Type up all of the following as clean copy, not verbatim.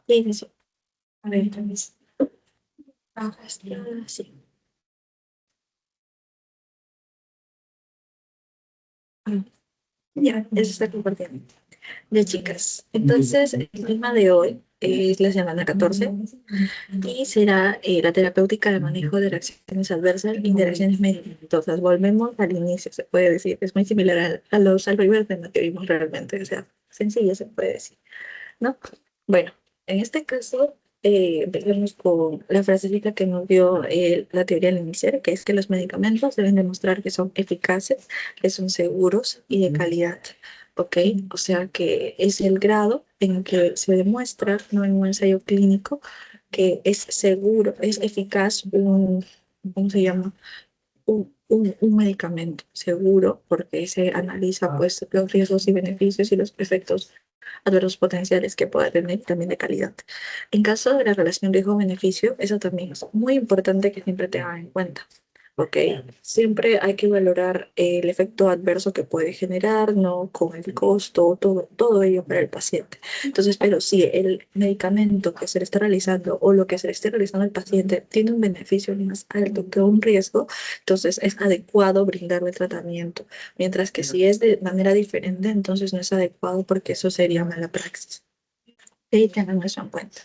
Inicio. A ver, entonces, acá está, sí. Ah, ya, eso está compartiendo. De chicas. Entonces, el tema de hoy es la semana 14 y será la terapéutica de manejo de reacciones adversas e interacciones medicamentosas. Volvemos al inicio, se puede decir. Es muy similar a los algoritmos que vimos realmente. O sea, sencillo se puede decir, ¿no? Bueno, en este caso, empecemos con la frasecita que nos dio la teoría al iniciar, que es que los medicamentos deben demostrar que son eficaces, que son seguros y de calidad. ¿Ok? O sea que es el grado en que se demuestra, no en un ensayo clínico, que es seguro, es eficaz ¿cómo se llama? Un medicamento seguro, porque se analiza pues los riesgos y beneficios y los efectos adversos potenciales que pueda tener y también de calidad. En caso de la relación riesgo-beneficio, eso también es muy importante que siempre tengan en cuenta. Ok, siempre hay que valorar el efecto adverso que puede generar, ¿no? Con el costo, todo ello para el paciente. Entonces, pero si el medicamento que se le está realizando o lo que se le esté realizando al paciente tiene un beneficio más alto que un riesgo, entonces es adecuado brindarle tratamiento. Mientras que si es de manera diferente, entonces no es adecuado porque eso sería mala praxis. Y tengan eso en cuenta.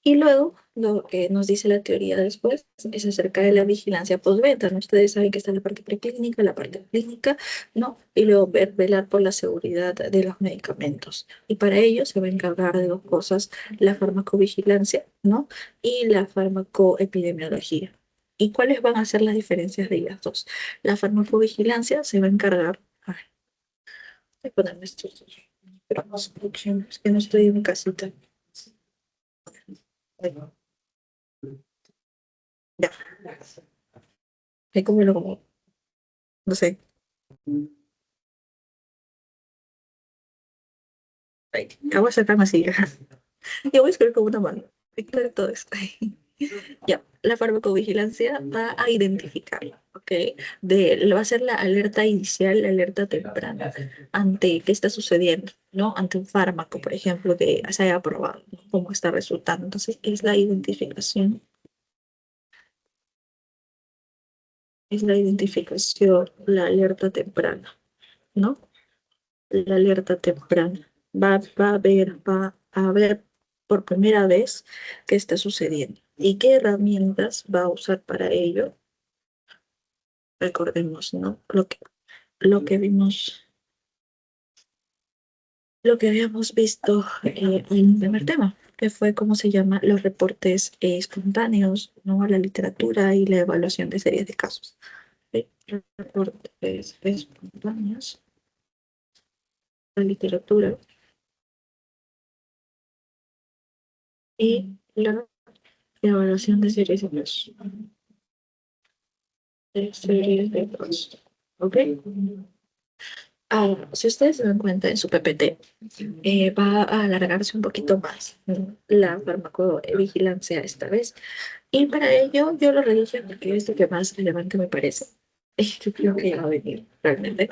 Y luego, lo que nos dice la teoría después es acerca de la vigilancia postventa, ¿no? Ustedes saben que está la parte preclínica, la parte clínica, ¿no? Y luego velar por la seguridad de los medicamentos. Y para ello se va a encargar de dos cosas, la farmacovigilancia, ¿no? Y la farmacoepidemiología. ¿Y cuáles van a ser las diferencias de ellas dos? La farmacovigilancia se va a encargar, a ver, voy a ponerme estos dos, pero no sé, es que no estoy en mi casita. Bueno, ya, hay como lo como no sé, ay, voy a sacar más silla. Y voy a escribir con una mano. Y claro, todo esto. Ya, la farmacovigilancia va a identificar, ¿ok? Va a ser la alerta inicial, la alerta temprana, ante qué está sucediendo, ¿no? Ante un fármaco, por ejemplo, que se haya aprobado, ¿no? Cómo está resultando. Entonces, es la identificación, la alerta temprana, ¿no? La alerta temprana. Va a ver por primera vez qué está sucediendo y qué herramientas va a usar para ello. Recordemos, ¿no? Lo que vimos, lo que habíamos visto en el primer tema, que fue cómo se llama los reportes espontáneos, ¿no? La literatura y la evaluación de series de casos. ¿Sí? Reportes espontáneos, la literatura y la evaluación de series de casos. De series de casos. ¿Ok? Si ustedes se dan cuenta en su PPT, va a alargarse un poquito más, ¿no? La farmacovigilancia esta vez. Y para ello yo lo reduje porque es lo que más relevante me parece. Yo creo que ya va a venir realmente.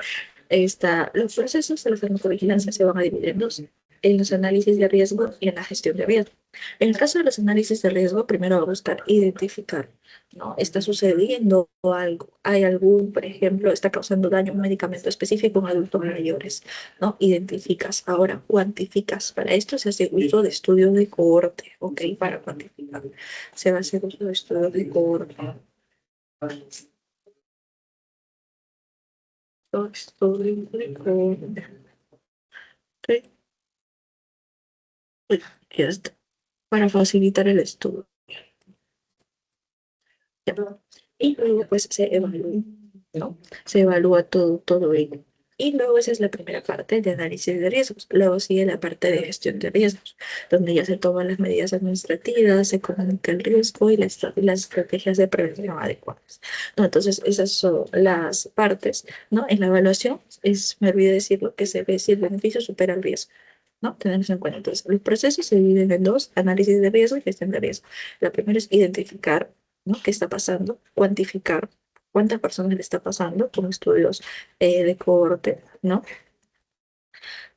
Los procesos de la farmacovigilancia se van a dividir en dos, en los análisis de riesgo y en la gestión de riesgo. En el caso de los análisis de riesgo, primero va a buscar identificar, ¿no? ¿Está sucediendo algo? ¿Hay algún, por ejemplo, está causando daño un medicamento específico en adultos mayores? ¿No? Identificas, ahora cuantificas. Para esto se hace uso de estudios de cohorte, ¿ok? Para cuantificar. Se va a hacer uso de estudios de cohorte. Estudios de cohorte. ¿Ok? Uy, ya está. Para facilitar el estudio. ¿Ya? Y luego pues se evalúa, ¿no? Se evalúa todo ello. Y luego esa es la primera parte de análisis de riesgos. Luego sigue la parte de gestión de riesgos, donde ya se toman las medidas administrativas, se comunica el riesgo y las estrategias de prevención adecuadas, ¿no? Entonces, esas son las partes, ¿no? En la evaluación, me olvidé decirlo, que se ve si el beneficio supera el riesgo, ¿no? Tenemos en cuenta. Entonces, los procesos se dividen en dos, análisis de riesgo y gestión de riesgo. La primera es identificar, ¿no? ¿Qué está pasando? Cuantificar cuántas personas le está pasando con estudios de cohorte, ¿no?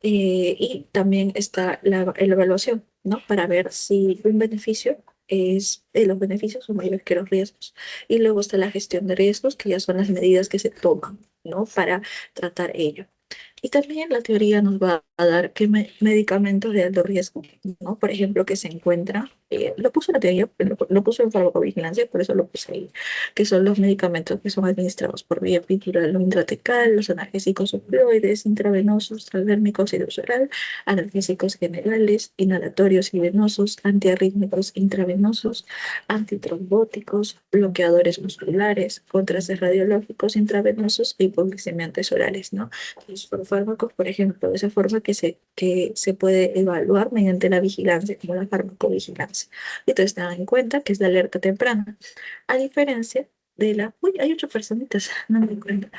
Y también está la evaluación. ¿no? Para ver si un beneficio los beneficios son mayores que los riesgos. Y luego está la gestión de riesgos, que ya son las medidas que se toman, ¿no? Para tratar ello. Y también la teoría nos va a dar qué medicamentos de alto riesgo, ¿no? Por ejemplo, que se encuentra, lo puso en la teoría, lo puso en farmacovigilancia, por eso lo puse ahí, que son los medicamentos que son administrados por vía epidural o intratecal, los analgésicos opioides, intravenosos, transdérmicos y de uso oral, analgésicos generales, inhalatorios y venosos, antiarrítmicos intravenosos, antitrombóticos, bloqueadores musculares, contrastes radiológicos intravenosos e hipoglicemiantes orales, ¿no? Los fármacos, por ejemplo, de esa forma que se puede evaluar mediante la vigilancia, como la farmacovigilancia. Entonces, tengan en cuenta que es la alerta temprana, a diferencia de la... Uy, hay 8 personitas, no me di cuenta.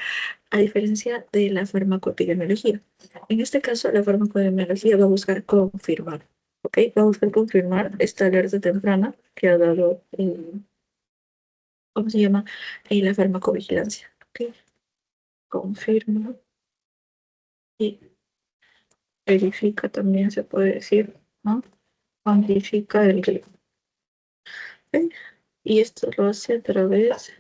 A diferencia de la farmacoepidemiología. En este caso, la farmacoepidemiología va a buscar confirmar, ¿ok? Va a buscar confirmar esta alerta temprana que ha dado, ¿cómo se llama? La farmacovigilancia, ¿ok? Confirma y verifica también se puede decir, ¿no? Cuantifica el riesgo. ¿Ok? Y esto lo hace a través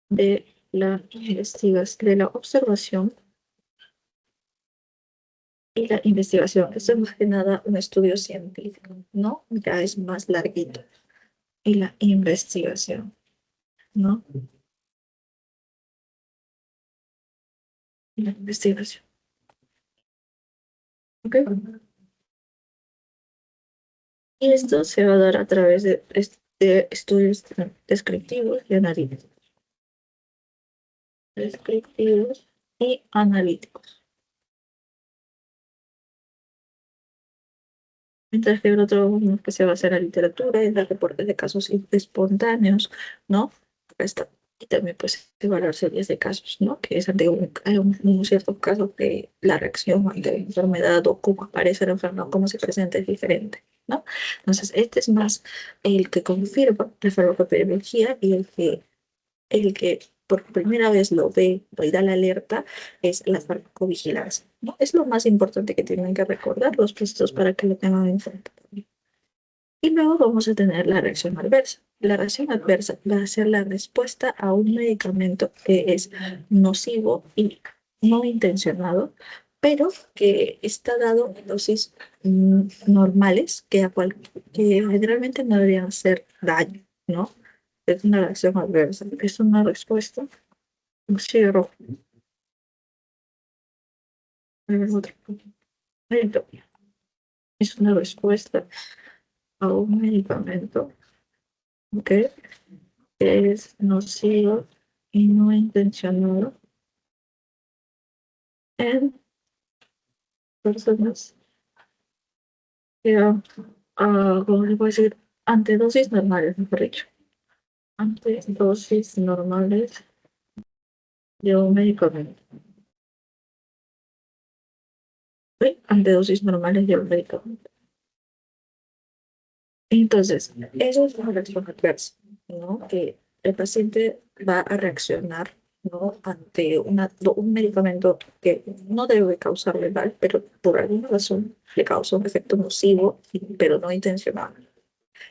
de la investigación, de la observación y la investigación. Esto es más que nada un estudio científico, ¿no? Ya es más larguito. Y la investigación, ¿no? Y la investigación. ¿Ok? Y esto se va a dar a través de estudios descriptivos y analíticos. Descriptivos y analíticos. Mientras que el otro que se basa en la literatura, en los reportes de casos espontáneos, ¿no? Acá está. Y también pues evaluar series de casos, ¿no? Que es ante un cierto caso que la reacción ante la enfermedad o cómo aparece la enfermedad, cómo se presenta es diferente, ¿no? Entonces, este es más el que confirma la farmacoepidemiología y el que por primera vez lo ve y da la alerta es la farmacovigilancia, ¿no? Es lo más importante que tienen que recordar los procesos para que lo tengan en cuenta. Y luego vamos a tener la reacción adversa. La reacción adversa va a ser la respuesta a un medicamento que es nocivo y no intencionado, pero que está dado en dosis normales, que generalmente no deberían hacer daño, ¿no? Es una reacción adversa, es una respuesta. Cierro el otro punto. Es una respuesta a un medicamento que es nocivo y no intencionado en personas que han, ¿cómo se puede decir? Ante dosis normales, mejor dicho. Ante dosis normales de un medicamento. ¿Sí? Ante dosis normales de un medicamento. Entonces, eso es una reacción adversa, ¿no? Que el paciente va a reaccionar, ¿no? Ante un medicamento que no debe causarle mal, pero por alguna razón le causa un efecto nocivo, pero no intencional.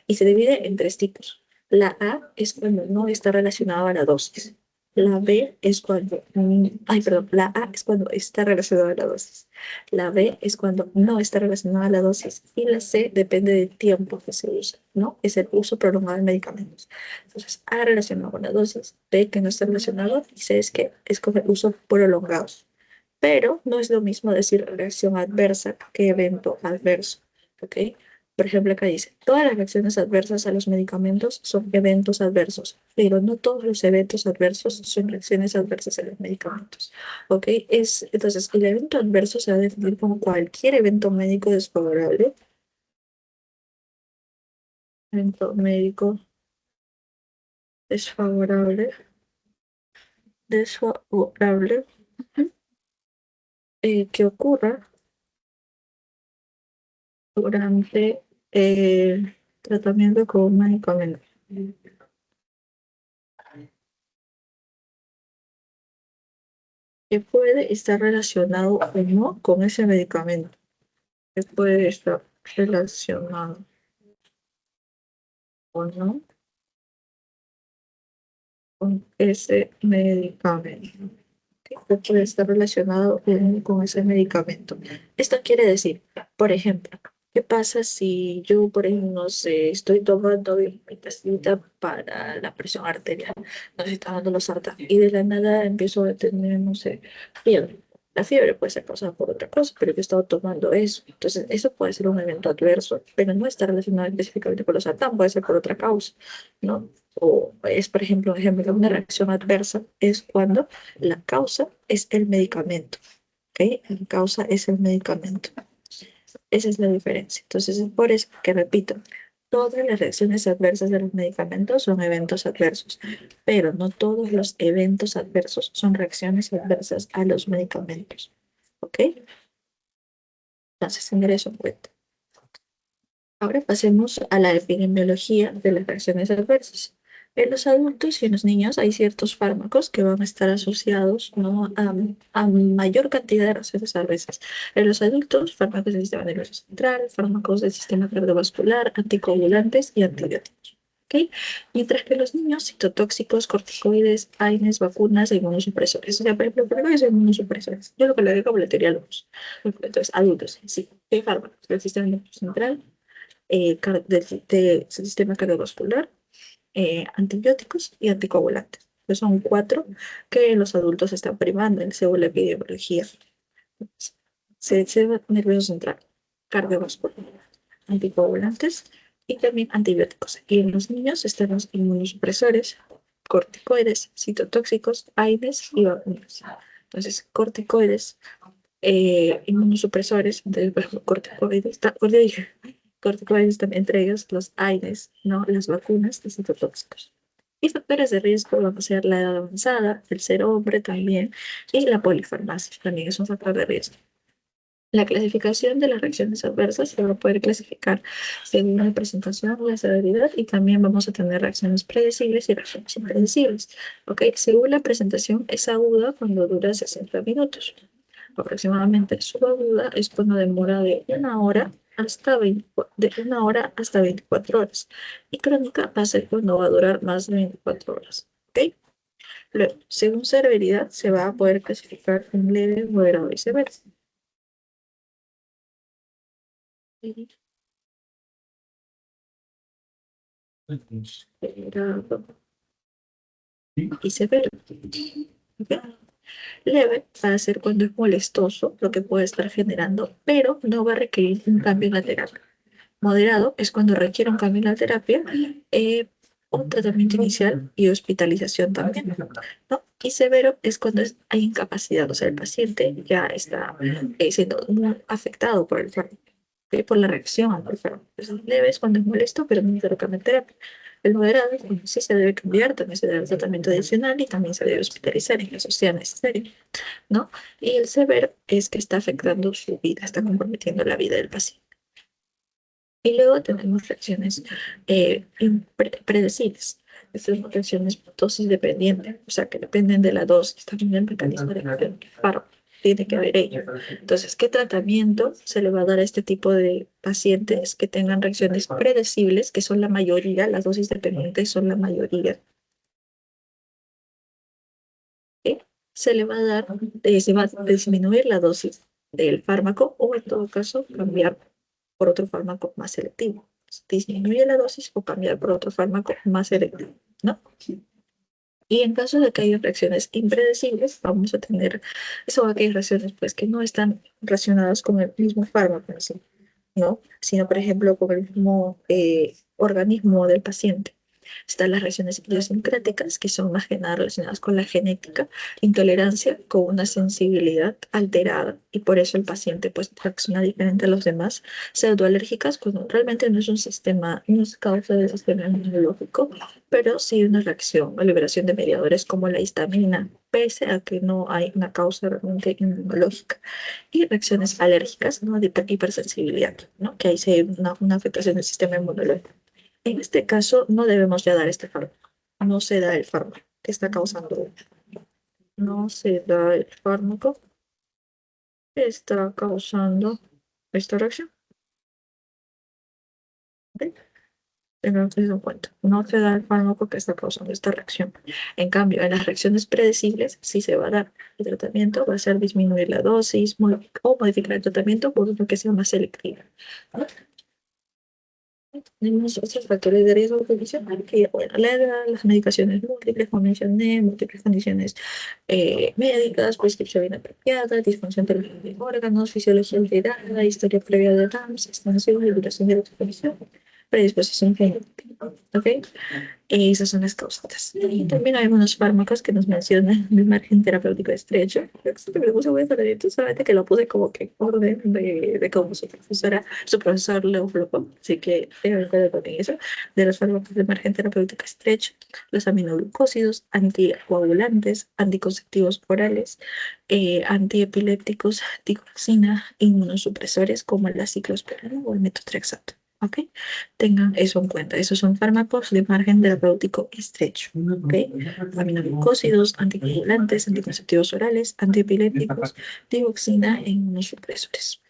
Y se divide en 3 tipos. La A es cuando no está relacionado a la dosis. La B es cuando, ay, perdón, la A es cuando está relacionada a la dosis. La B es cuando no está relacionada a la dosis. Y la C depende del tiempo que se usa, ¿no? Es el uso prolongado de medicamentos. Entonces, A relacionado con la dosis, B que no está relacionado y C es que es con el uso prolongado. Pero no es lo mismo decir reacción adversa que evento adverso, ¿ok? Por ejemplo, acá dice, todas las reacciones adversas a los medicamentos son eventos adversos, pero no todos los eventos adversos son reacciones adversas a los medicamentos, ¿ok? Entonces, el evento adverso se va a definir como cualquier evento médico desfavorable, evento médico desfavorable, desfavorable, que ocurra durante tratamiento con un medicamento. Que puede estar relacionado o no con ese medicamento. Que puede estar. relacionado o no con ese medicamento. O puede estar relacionado con ese medicamento. Esto quiere decir, por ejemplo, ¿qué pasa si yo, por ejemplo, no sé, estoy tomando mi pastillita para la presión arterial, no sé, está dando los sartán, y de la nada empiezo a tener, no sé, fiebre? La fiebre puede ser causada por otra cosa, pero yo he estado tomando eso. Entonces, eso puede ser un evento adverso, pero no está relacionado específicamente con los sartán, puede ser por otra causa, ¿no? O es, por ejemplo, una reacción adversa es cuando la causa es el medicamento, ¿ok? La causa es el medicamento. Esa es la diferencia. Entonces, es por eso que repito, todas las reacciones adversas de los medicamentos son eventos adversos, pero no todos los eventos adversos son reacciones adversas a los medicamentos, ¿ok? Entonces, tener eso en cuenta. Ahora pasemos a la epidemiología de las reacciones adversas. En los adultos y en los niños hay ciertos fármacos que van a estar asociados, ¿no?, a mayor cantidad de reacciones adversas. En los adultos, fármacos del sistema nervioso central, fármacos del sistema cardiovascular, anticoagulantes y antibióticos. ¿Ok? Mientras que en los niños, citotóxicos, corticoides, AINES, vacunas e inmunosupresores. O sea, por ejemplo, corticoides e inmunosupresores. Yo lo que le digo como la teoría luz. Entonces, adultos, sí. ¿Qué fármacos? Del sistema nervioso central, del sistema cardiovascular, antibióticos y anticoagulantes. Pues son cuatro que los adultos están primando según la epidemiología. Sistema nervioso central, cardiovascular, anticoagulantes y también antibióticos. Y en los niños están los inmunosupresores, corticoides, citotóxicos, AINES y vacunas. Entonces, corticoides, inmunosupresores, entonces, por ejemplo, corticoides también, entre ellos los AINES, ¿no? Las vacunas de citotóxicos. Y factores de riesgo van a ser la edad avanzada, el ser hombre también, y la polifarmacia también es un factor de riesgo. La clasificación de las reacciones adversas se va a poder clasificar según la presentación, la severidad y también vamos a tener reacciones predecibles y reacciones impredecibles. ¿Ok? Según la presentación, es aguda cuando dura 60 minutos aproximadamente. Subaguda es cuando demora de una hora hasta 24 horas. Y crónica va a ser cuando va a durar más de 24 horas. ¿Ok? Luego, según severidad, se va a poder clasificar en leve, moderado y severo. Moderado y severo. ¿Ok? Leve va a ser cuando es molestoso, lo que puede estar generando, pero no va a requerir un cambio en la terapia. Moderado es cuando requiere un cambio en la terapia, eh, un tratamiento inicial y hospitalización también, ¿no? Y severo es cuando hay incapacidad, o sea, el paciente ya está siendo muy afectado por el fármaco, por la reacción al fármaco. Entonces, leve es cuando es molesto, pero no necesita cambio en terapia. El moderado es cuando sí se debe cambiar, también se debe dar tratamiento adicional y también se debe hospitalizar en caso sea necesario, ¿no? Y el severo es que está afectando su vida, está comprometiendo la vida del paciente. Y luego tenemos reacciones predecibles. Estas son reacciones dosis dependientes, o sea, que dependen de la dosis, también del mecanismo de acción del fármaco. Tiene que ver ello. Entonces, ¿qué tratamiento se le va a dar a este tipo de pacientes que tengan reacciones predecibles, que son la mayoría, las dosis dependientes son la mayoría? ¿Sí? Se le va a dar, se va a disminuir la dosis del fármaco o en todo caso cambiar por otro fármaco más selectivo. Disminuye la dosis o cambiar por otro fármaco más selectivo, ¿no? Y en caso de que haya reacciones impredecibles, vamos a tener, eso aquellas reacciones pues que no están relacionadas con el mismo fármaco, ¿sí?, ¿no? Sino, por ejemplo, con el mismo organismo del paciente. Están las reacciones idiosincráticas, que son más que nada relacionadas con la genética, intolerancia con una sensibilidad alterada, y por eso el paciente pues reacciona diferente a los demás. Pseudoalérgicas, cuando realmente no es un sistema, no es causa del sistema inmunológico, pero sí una reacción o liberación de mediadores como la histamina, pese a que no hay una causa realmente inmunológica. Y reacciones alérgicas, ¿no?, de hipersensibilidad, ¿no? Que ahí sí hay una afectación del sistema inmunológico. En este caso, no debemos ya dar este fármaco. No se da el fármaco que está causando. No se da el fármaco que está causando esta reacción. Tengan eso en cuenta. No se da el fármaco que está causando esta reacción. En cambio, en las reacciones predecibles sí se va a dar. El tratamiento va a ser disminuir la dosis o modificar el tratamiento por uno que sea más selectivo. ¿No? Tenemos otros factores de riesgo adicional que, bueno, la edad, las medicaciones múltiples, como mencioné, múltiples condiciones médicas, prescripción inapropiada, disfunción de órganos, fisiología alterada, historia previa de DAMS, extensión y duración de la exposición, predisposición genética. ¿Ok? Esas son las causas. Y también hay algunos fármacos que nos mencionan de margen terapéutico estrecho. Esto que me puse muy clarito, solamente que lo puse como que en orden de cómo su profesor lo colocó. Así que tengan en cuenta también eso. De los fármacos de margen terapéutico estrecho, los aminoglucósidos, anticoagulantes, anticonceptivos orales, antiepilépticos, digoxina, inmunosupresores como la ciclosporina o el metotrexato. ¿Ok? Tengan eso en cuenta. Esos son fármacos de margen terapéutico estrecho. ¿Ok? Aminoglucósidos, anticoagulantes, anticonceptivos orales, antiepilépticos, digoxina e inmunosupresores.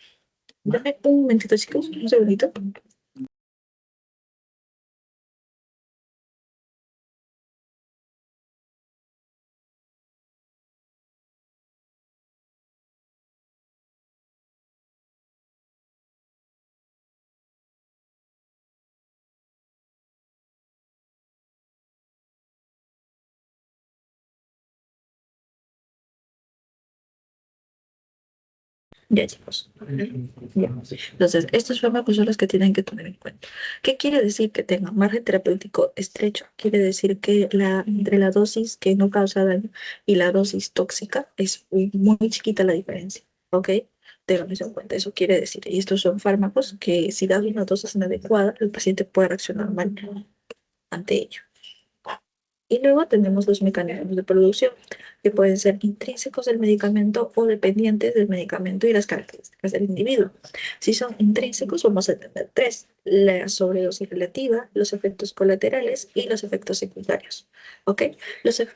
Dame un momentito, chicos, un segundito. Ya, chicos. Ya. Entonces, estos fármacos son los que tienen que tener en cuenta. ¿Qué quiere decir que tengan margen terapéutico estrecho? Quiere decir que entre la dosis que no causa daño y la dosis tóxica es muy chiquita la diferencia. ¿Ok? Tengan eso en cuenta. Eso quiere decir. Y estos son fármacos que si dan una dosis inadecuada, el paciente puede reaccionar mal ante ello. Y luego tenemos los mecanismos de producción, que pueden ser intrínsecos del medicamento o dependientes del medicamento y las características del individuo. Si son intrínsecos, vamos a tener tres: la sobredosis relativa, los efectos colaterales y los efectos secundarios. ¿Ok?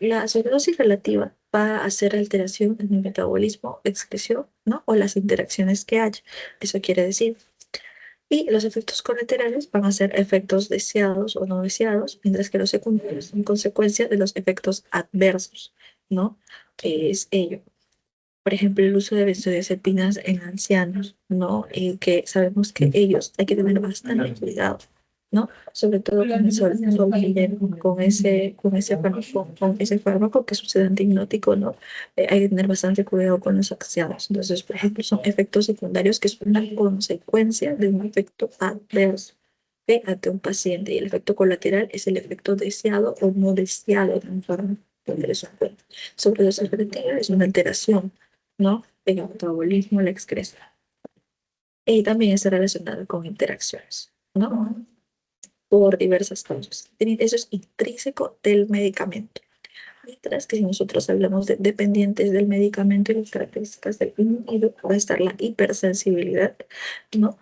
La sobredosis relativa va a hacer alteración en el metabolismo, excreción, ¿no? O las interacciones que haya. Eso quiere decir, y los efectos colaterales van a ser efectos deseados o no deseados, mientras que los secundarios son consecuencia de los efectos adversos, ¿no? Que es ello. Por ejemplo, el uso de benzodiazepinas en ancianos, ¿no? Que sabemos que ellos hay que tener bastante cuidado, ¿no? Sobre todo con con ese fármaco que es un sedante hipnótico, ¿no? Hay que tener bastante cuidado con los ancianos. Entonces, por ejemplo, son efectos secundarios que son una consecuencia de un efecto adverso, ¿ok? Ante un paciente. Y el efecto colateral es el efecto deseado o no deseado de un fármaco. Tener eso en cuenta. Sobredosis relativa es una alteración, ¿no? El metabolismo, la excreción. Y también está relacionado con interacciones, ¿no? Por diversas causas. Eso es intrínseco del medicamento. Mientras que si nosotros hablamos de dependientes del medicamento y las características del individuo, va a estar la hipersensibilidad, ¿no?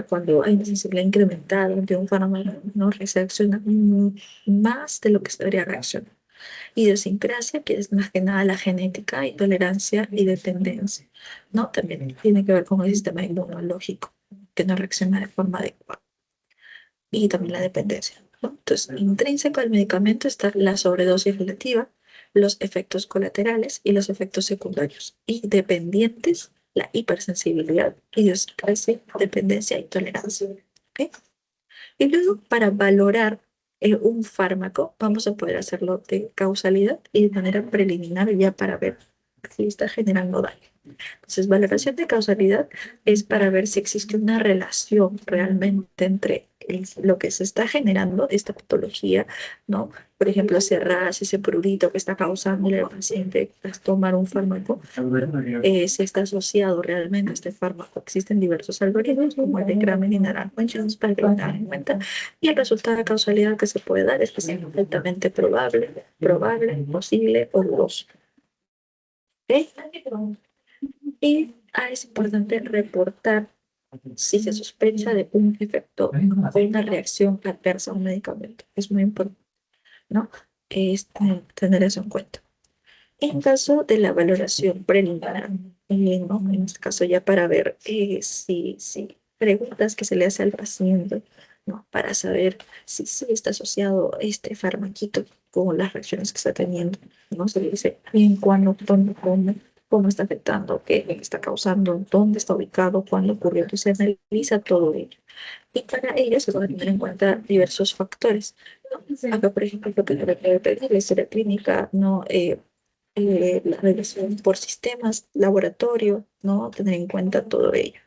Cuando hay una sensibilidad incrementada ante un fármaco, no reacciona más de lo que se debería reaccionar. Idiosincrasia, que es más que nada la genética, y tolerancia y dependencia, ¿no? También tiene que ver con el sistema inmunológico, que no reacciona de forma adecuada. Y también la dependencia, ¿no? Entonces, intrínseco al medicamento está la sobredosis relativa, los efectos colaterales y los efectos secundarios. Y dependientes, la hipersensibilidad, idiosincrasia, dependencia y tolerancia. ¿Ok? Y luego, para valorar un fármaco, vamos a poder hacerlo de causalidad y de manera preliminar ya para ver si está generando daño. Entonces, valoración de causalidad es para ver si existe una relación realmente entre lo que se está generando, esta patología, ¿no? Por ejemplo, cerrar ese prurito que está causándole al paciente tras tomar un fármaco, si está asociado realmente a este fármaco. Existen diversos algoritmos, como el de Kramer y Naranjo-Jones, para que lo tengan en cuenta. Y el resultado de causalidad que se puede dar es que sea altamente probable, posible o dudoso. ¿Ok? Y es importante reportar si se sospecha de un efecto o una reacción adversa a un medicamento. Es muy importante, ¿no? Tener eso en cuenta. En caso de la valoración preliminar, ¿no? En este caso ya para ver si preguntas que se le hace al paciente, ¿no? Para saber si sí está asociado este farmaquito con las reacciones que está teniendo, ¿no? Se le dice bien cuándo, dónde, cómo está afectando, qué está causando, dónde está ubicado, cuándo ocurrió. Entonces se analiza todo ello. Y para ello se van a tener en cuenta diversos factores, ¿no? Acá, por ejemplo, lo que le puede pedir la historia clínica, ¿no? La revisión por sistemas, laboratorio, ¿no? Tener en cuenta todo ello.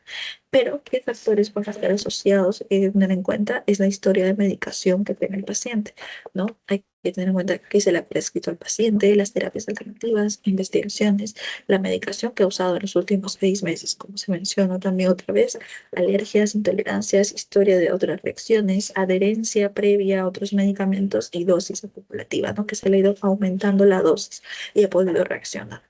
Pero, ¿qué factores van a estar asociados y tener en cuenta? Es la historia de medicación que tiene el paciente, ¿no? Hay que tener en cuenta qué se le ha prescrito al paciente, las terapias alternativas, investigaciones, la medicación que ha usado en los últimos 6 meses, como se mencionó también otra vez, alergias, intolerancias, historia de otras reacciones, adherencia previa a otros medicamentos y dosis acumulativa, ¿no? Que se le ha ido aumentando la dosis y ha podido reaccionar.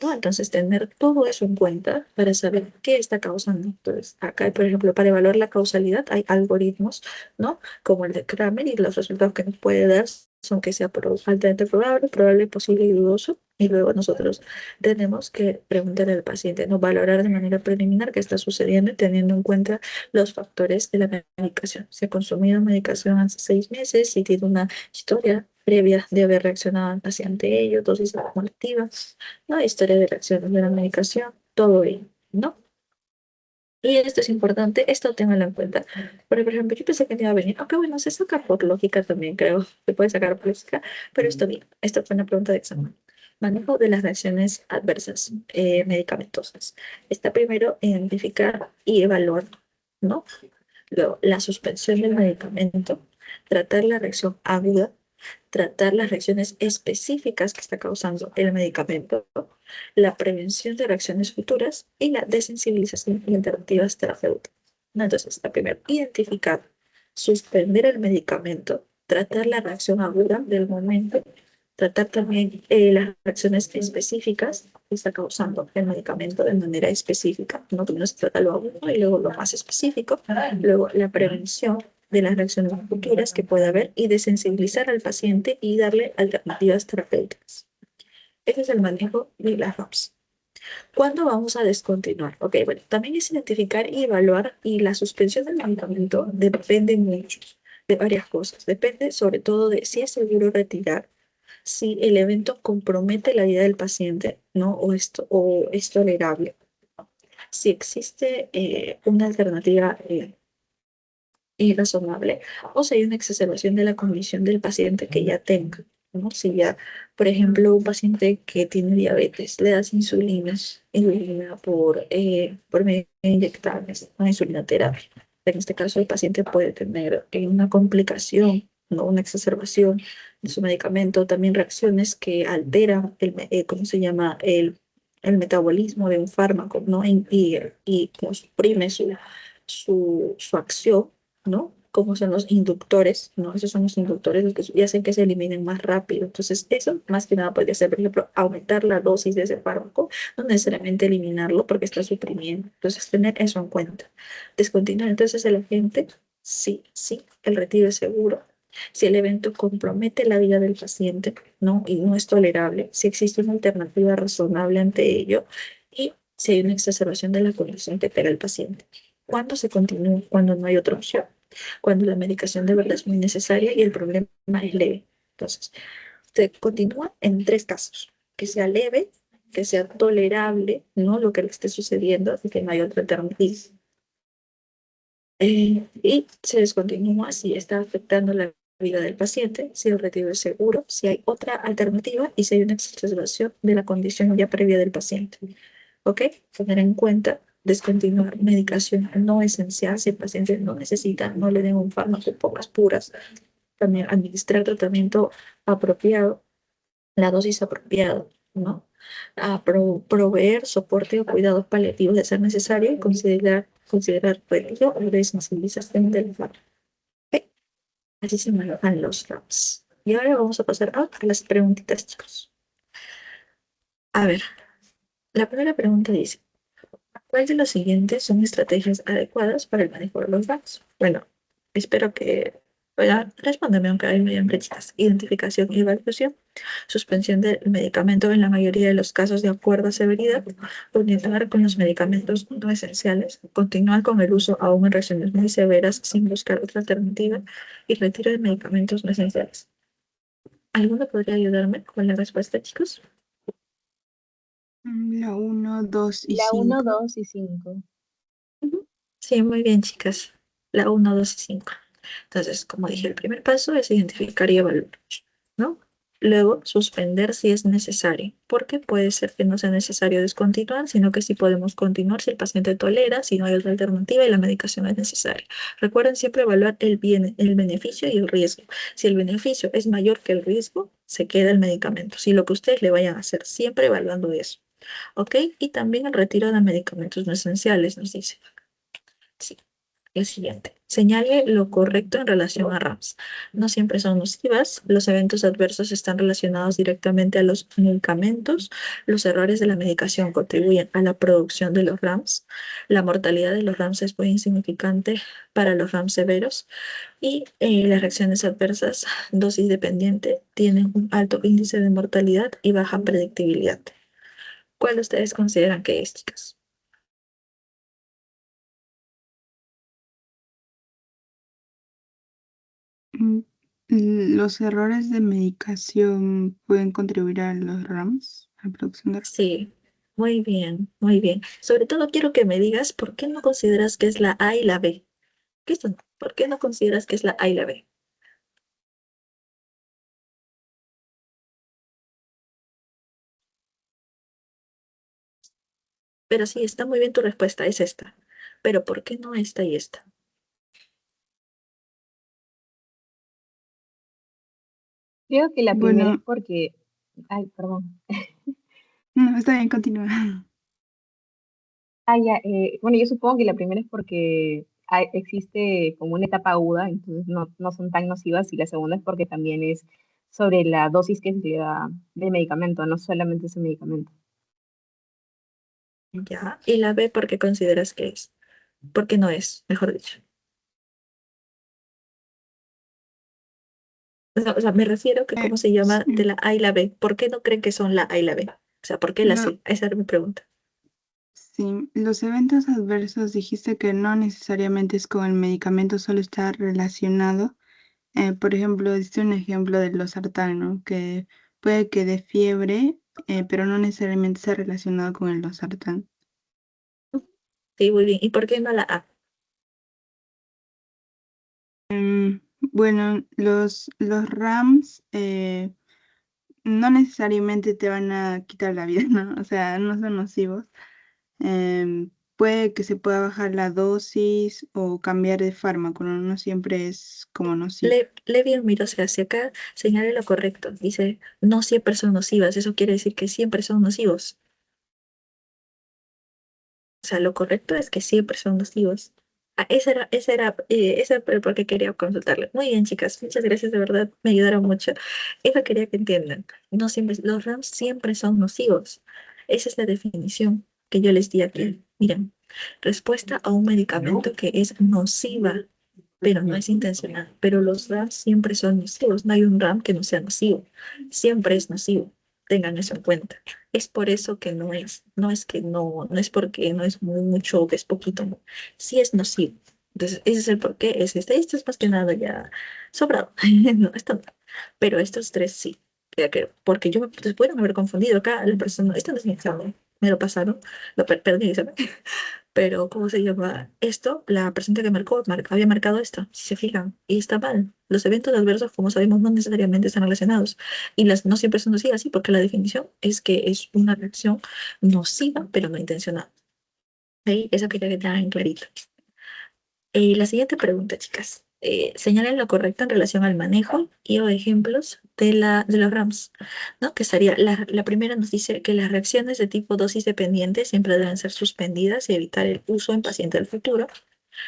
¿No? Entonces, tener todo eso en cuenta para saber qué está causando. Entonces, acá, por ejemplo, para evaluar la causalidad hay algoritmos, ¿no? Como el de Kramer y los resultados que nos puede dar son que sea altamente probable, probable, posible y dudoso. Y luego nosotros tenemos que preguntar al paciente, no valorar de manera preliminar qué está sucediendo teniendo en cuenta los factores de la medicación. Si ha consumido medicación hace 6 meses, si tiene una historia previa de haber reaccionado ante ello, dosis acumulativas, ¿no? Historia de reacciones de la medicación, todo ello, ¿no? Y esto es importante, esto téngalo en cuenta. Porque, por ejemplo, yo pensé que me iba a venir, aunque bueno, se saca por lógica también, creo, se puede sacar por lógica, pero esto bien, esto fue una pregunta de examen. Manejo de las reacciones adversas medicamentosas. Está primero identificar y evaluar, ¿no? Luego, la suspensión del medicamento, tratar la reacción aguda, tratar las reacciones específicas que está causando el medicamento, la prevención de reacciones futuras y la desensibilización y alternativas terapéuticas. ¿No? Entonces, la primera, identificar, suspender el medicamento, tratar la reacción aguda del momento, tratar también las reacciones específicas que está causando el medicamento de manera específica. No primero se trata lo agudo y luego lo más específico. Luego, la prevención de las reacciones futuras que pueda haber y de sensibilizar al paciente y darle alternativas terapéuticas. Ese es el manejo de las ROMs. ¿Cuándo vamos a descontinuar? Ok, bueno, también es identificar y evaluar y la suspensión del medicamento depende mucho de varias cosas. Depende sobre todo de si es seguro retirar, si el evento compromete la vida del paciente, ¿no? O es tolerable. Si existe una alternativa y razonable, o si hay una exacerbación de la condición del paciente que ya tenga, ¿no? Si ya, por ejemplo, un paciente que tiene diabetes, le das insulina por medio de inyectables, una insulina terapia. En este caso, el paciente puede tener una complicación, ¿no? Una exacerbación de su medicamento, también reacciones que alteran ¿cómo se llama? El metabolismo de un fármaco, ¿no? Y como suprime su acción, ¿no? Como son los inductores, ¿no? Esos son los inductores los que hacen que se eliminen más rápido. Entonces, eso más que nada podría ser, por ejemplo, aumentar la dosis de ese fármaco, no necesariamente eliminarlo porque está suprimiendo. Entonces, tener eso en cuenta. Descontinuar entonces el agente, sí, sí, el retiro es seguro. Si el evento compromete la vida del paciente, ¿no? Y no es tolerable, si existe una alternativa razonable ante ello y si hay una exacerbación de la condición que tenga el paciente. ¿Cuándo se continúa? Cuando no hay otra opción. Cuando la medicación de verdad es muy necesaria y el problema es leve. Entonces, se continúa en 3 casos. Que sea leve, que sea tolerable, ¿no? Lo que le esté sucediendo, así que no hay otra alternativa. Y se descontinúa si está afectando la vida del paciente, si el retiro es seguro, si hay otra alternativa y si hay una exacerbación de la condición ya previa del paciente. ¿Ok? Tener en cuenta, descontinuar medicación no esencial si el paciente no necesita, no le den un fármaco por las puras. También administrar tratamiento apropiado, la dosis apropiada, ¿no? Proveer soporte o cuidados paliativos de ser necesario y considerar retiro o desensibilización del fármaco. ¿Ok? Así se manejan los RAMs. Y ahora vamos a pasar a las preguntitas, chicos. A ver, la primera pregunta dice, ¿cuál de los siguientes son estrategias adecuadas para el manejo de los datos? Bueno, espero que Respóndeme, aunque hay medias brechitas. Identificación y evaluación. Suspensión del medicamento en la mayoría de los casos de acuerdo a severidad. Continuar con los medicamentos no esenciales. Continuar con el uso aún en regiones muy severas sin buscar otra alternativa. Y retiro de medicamentos no esenciales. ¿Alguno podría ayudarme con la respuesta, chicos? La uno, 2 y La uno, 5. 2 y 5. Ujú. Sí, muy bien, chicas. La uno, 2 y 5. Entonces, como dije, el primer paso es identificar y evaluar, ¿no? Luego, suspender si es necesario, porque puede ser que no sea necesario descontinuar, sino que sí podemos continuar si el paciente tolera, si no hay otra alternativa y la medicación es necesaria. Recuerden siempre evaluar el bien, el beneficio y el riesgo. Si el beneficio es mayor que el riesgo, se queda el medicamento. Si lo que ustedes le vayan a hacer, siempre evaluando eso. ¿Ok? Y también el retiro de medicamentos no esenciales, nos dice. Sí. El siguiente. Señale lo correcto en relación a RAMS. No siempre son nocivas. Los eventos adversos están relacionados directamente a los medicamentos. Los errores de la medicación contribuyen a la producción de los RAMS. La mortalidad de los RAMS es muy insignificante para los RAMS severos. Y las reacciones adversas, dosis dependiente, tienen un alto índice de mortalidad y baja predictibilidad. ¿Cuál ustedes consideran que es, chicas? Los errores de medicación pueden contribuir a los RAMs, a la producción de RAMs. Sí, muy bien, muy bien. Sobre todo quiero que me digas por qué no consideras que es la A y la B. ¿Qué son? ¿Por qué no consideras que es la A y la B? Pero sí, está muy bien tu respuesta, es esta. Pero ¿por qué no esta y esta? Creo que la primera es Bueno, porque, ay, perdón. no, está bien, continúa. Ah, ya, bueno, yo supongo que la primera es porque existe como una etapa aguda, entonces no son tan nocivas, y la segunda es porque también es sobre la dosis que se le da del medicamento, no solamente ese medicamento. Ya. ¿Y la B por qué consideras que es? ¿Por qué no es, mejor dicho? O sea, me refiero que cómo se llama de Sí, la A y la B. ¿Por qué no creen que son la A y la B? O sea, ¿por qué la lo- C? Esa era mi pregunta. sí, los eventos adversos dijiste que no necesariamente es con el medicamento, solo está relacionado. Por ejemplo, diste un ejemplo del losartán, ¿no? Que puede que dé fiebre, pero no necesariamente está relacionado con el losartán. Sí, muy bien. ¿Y por qué no la A? Bueno, los RAMs no necesariamente te van a quitar la vida, ¿no? O sea, no son nocivos. Puede que se pueda bajar la dosis o cambiar de fármaco, ¿no? No siempre es como nocivo. Levi Almiró hacia acá señala lo correcto. Dice, no siempre son nocivas. Eso quiere decir que siempre son nocivos. O sea, lo correcto es que siempre son nocivos. Ah, esa era porque quería consultarle. Muy bien, chicas. Muchas gracias, de verdad. Me ayudaron mucho. Eso quería que entiendan. No siempre, los RAMs siempre son nocivos. Esa es la definición que yo les di aquí. Miren, respuesta a un medicamento que es nociva, pero no es intencional. Pero los RAMs siempre son nocivos. No hay un RAM que no sea nocivo. Siempre es nocivo. Tengan eso en cuenta. Es por eso que no es que no es porque no es mucho o que es poquito, no. Sí es nocivo. Entonces, ese es el porqué, es este. Esto es más que nada ya sobrado. No, esto no. Pero estos tres sí. Porque yo se pudieron haber confundido acá, la persona, esto no es mi examen, me lo pasaron, perdí el examen, pero ¿cómo se llama? Esto, la persona que marcó, había marcado esto, si se fijan, y está mal. Los eventos adversos, como sabemos, no necesariamente están relacionados. Y las no siempre son nocivas, sí, porque la definición es que es una reacción nociva, pero no intencional. Ahí, eso quería que tengan clarito. La siguiente pregunta, chicas. Señalen lo correcto en relación al manejo y o ejemplos de los RAMs, ¿no? Que sería, la primera nos dice que las reacciones de tipo dosis dependiente siempre deben ser suspendidas y evitar el uso en paciente del futuro.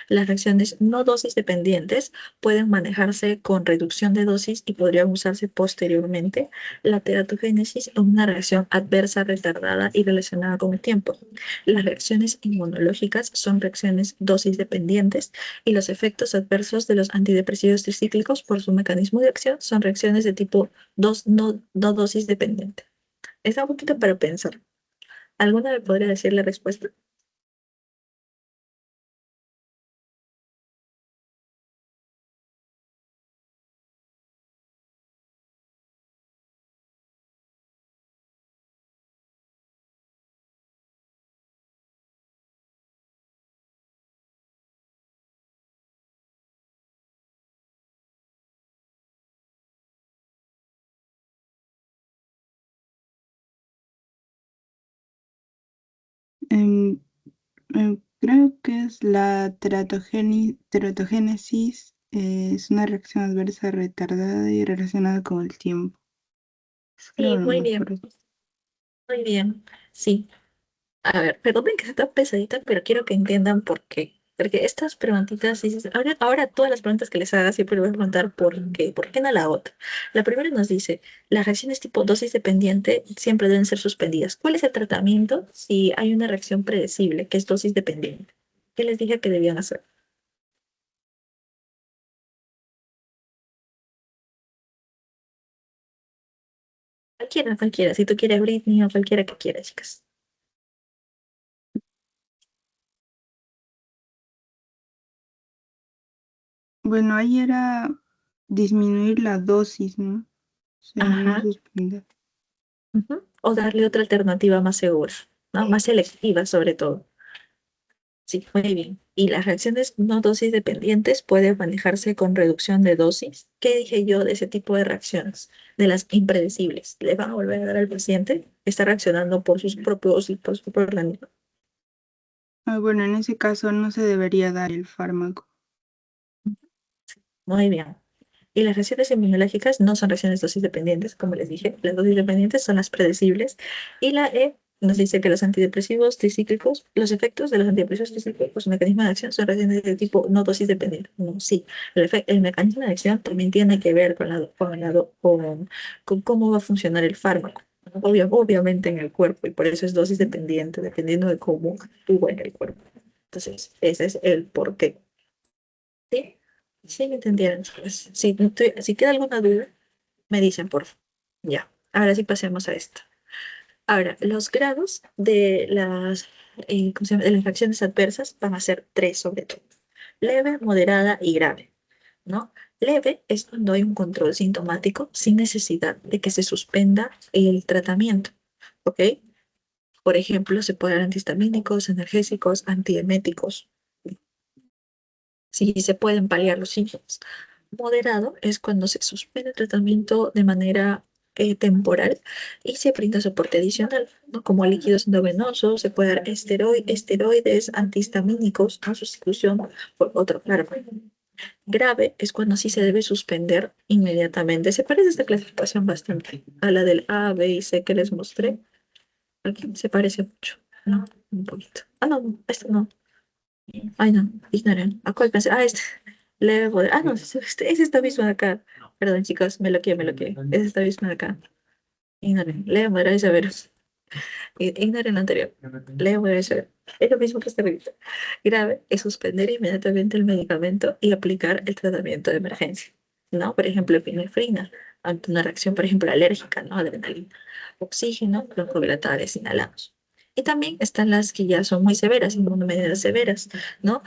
Las reacciones no dosis dependientes pueden manejarse con reducción de dosis y podrían usarse posteriormente. La teratogénesis es una reacción adversa retardada y relacionada con el tiempo. Las reacciones inmunológicas son reacciones dosis dependientes y los efectos adversos de los antidepresivos tricíclicos por su mecanismo de acción son reacciones de tipo no dosis dependiente. Es un poquito para pensar. ¿Alguna me podría decir la respuesta? Em, Creo que es la teratogénesis, es una reacción adversa retardada y relacionada con el tiempo. Creo, Sí, no muy me bien, acuerdo. muy bien. Sí. A ver, perdonen que sea tan pesadita, pero quiero que entiendan por qué. Porque estas preguntitas, dices, ahora todas las preguntas que les haga siempre les voy a preguntar por qué no la otra. La primera nos dice, las reacciones tipo dosis dependiente siempre deben ser suspendidas. ¿Cuál es el tratamiento si hay una reacción predecible que es dosis dependiente? ¿Qué les dije que debían hacer? Cualquiera, cualquiera. Si tú quieres Britney o cualquiera que quiera, chicas. Bueno, ahí era disminuir la dosis, ¿no? O sea, no Ajá. suspender. Ujú. O darle otra alternativa más segura, ¿no? Más selectiva sobre todo. Sí, muy bien. Y las reacciones no dosis dependientes pueden manejarse con reducción de dosis. ¿Qué dije yo de ese tipo de reacciones? De las impredecibles. ¿Le van a volver a dar al paciente que está reaccionando por sus propios y por su propio organismo? Bueno, en ese caso no se debería dar el fármaco. Muy bien. Y las reacciones inmunológicas no son reacciones dosis dependientes, como les dije. Las dosis dependientes son las predecibles. Y la E nos dice que los antidepresivos tricíclicos, los efectos de los antidepresivos tricíclicos por su mecanismo de acción son reacciones de tipo no dosis dependiente. No, sí, el mecanismo de acción también tiene que ver con cómo va a funcionar el fármaco. Obviamente en el cuerpo, y por eso es dosis dependiente, dependiendo de cómo actúa en el cuerpo. Entonces, ese es el porqué. ¿Sí? Sí, me entendieron, chicas. Si queda alguna duda, me dicen, por favor. Ya, ahora sí pasemos a esto. Ahora, los grados de ¿cómo se llama? De las reacciones adversas van a ser tres sobre todo. Leve, moderada y grave, ¿no? Leve es cuando hay un control sintomático sin necesidad de que se suspenda el tratamiento, ¿ok? Por ejemplo, se pueden dar antihistamínicos, analgésicos, antieméticos. Sí, se pueden paliar los síntomas. Moderado es cuando se suspende el tratamiento de manera temporal y se brinda soporte adicional, ¿no? Como líquidos endovenosos, se puede dar esteroides, antihistamínicos, ¿no? Sustitución por otro fármaco. Grave es cuando sí se debe suspender inmediatamente. Se parece esta clasificación bastante a la del A, B y C que les mostré. Aquí se parece mucho, ¿no? Un poquito. Ah, no, esto no. Ay, no, ignoren. ¿A cuál pensé? Ah, este. Leve poder. Ah, no, es esta misma de acá. Perdón, chicos, me lo que. Es esta misma de acá. Ignoren. Leve, moderar y severo. Ignoren lo anterior. Leve, moderar y severo. Es lo mismo que esta revista. Grave es suspender inmediatamente el medicamento y aplicar el tratamiento de emergencia. ¿No? Por ejemplo, epinefrina, ante una reacción, por ejemplo, alérgica, ¿no? Adrenalina. Oxígeno, broncodilatadores inhalados. Y también están las que ya son muy severas, inmunomedidas severas, ¿no?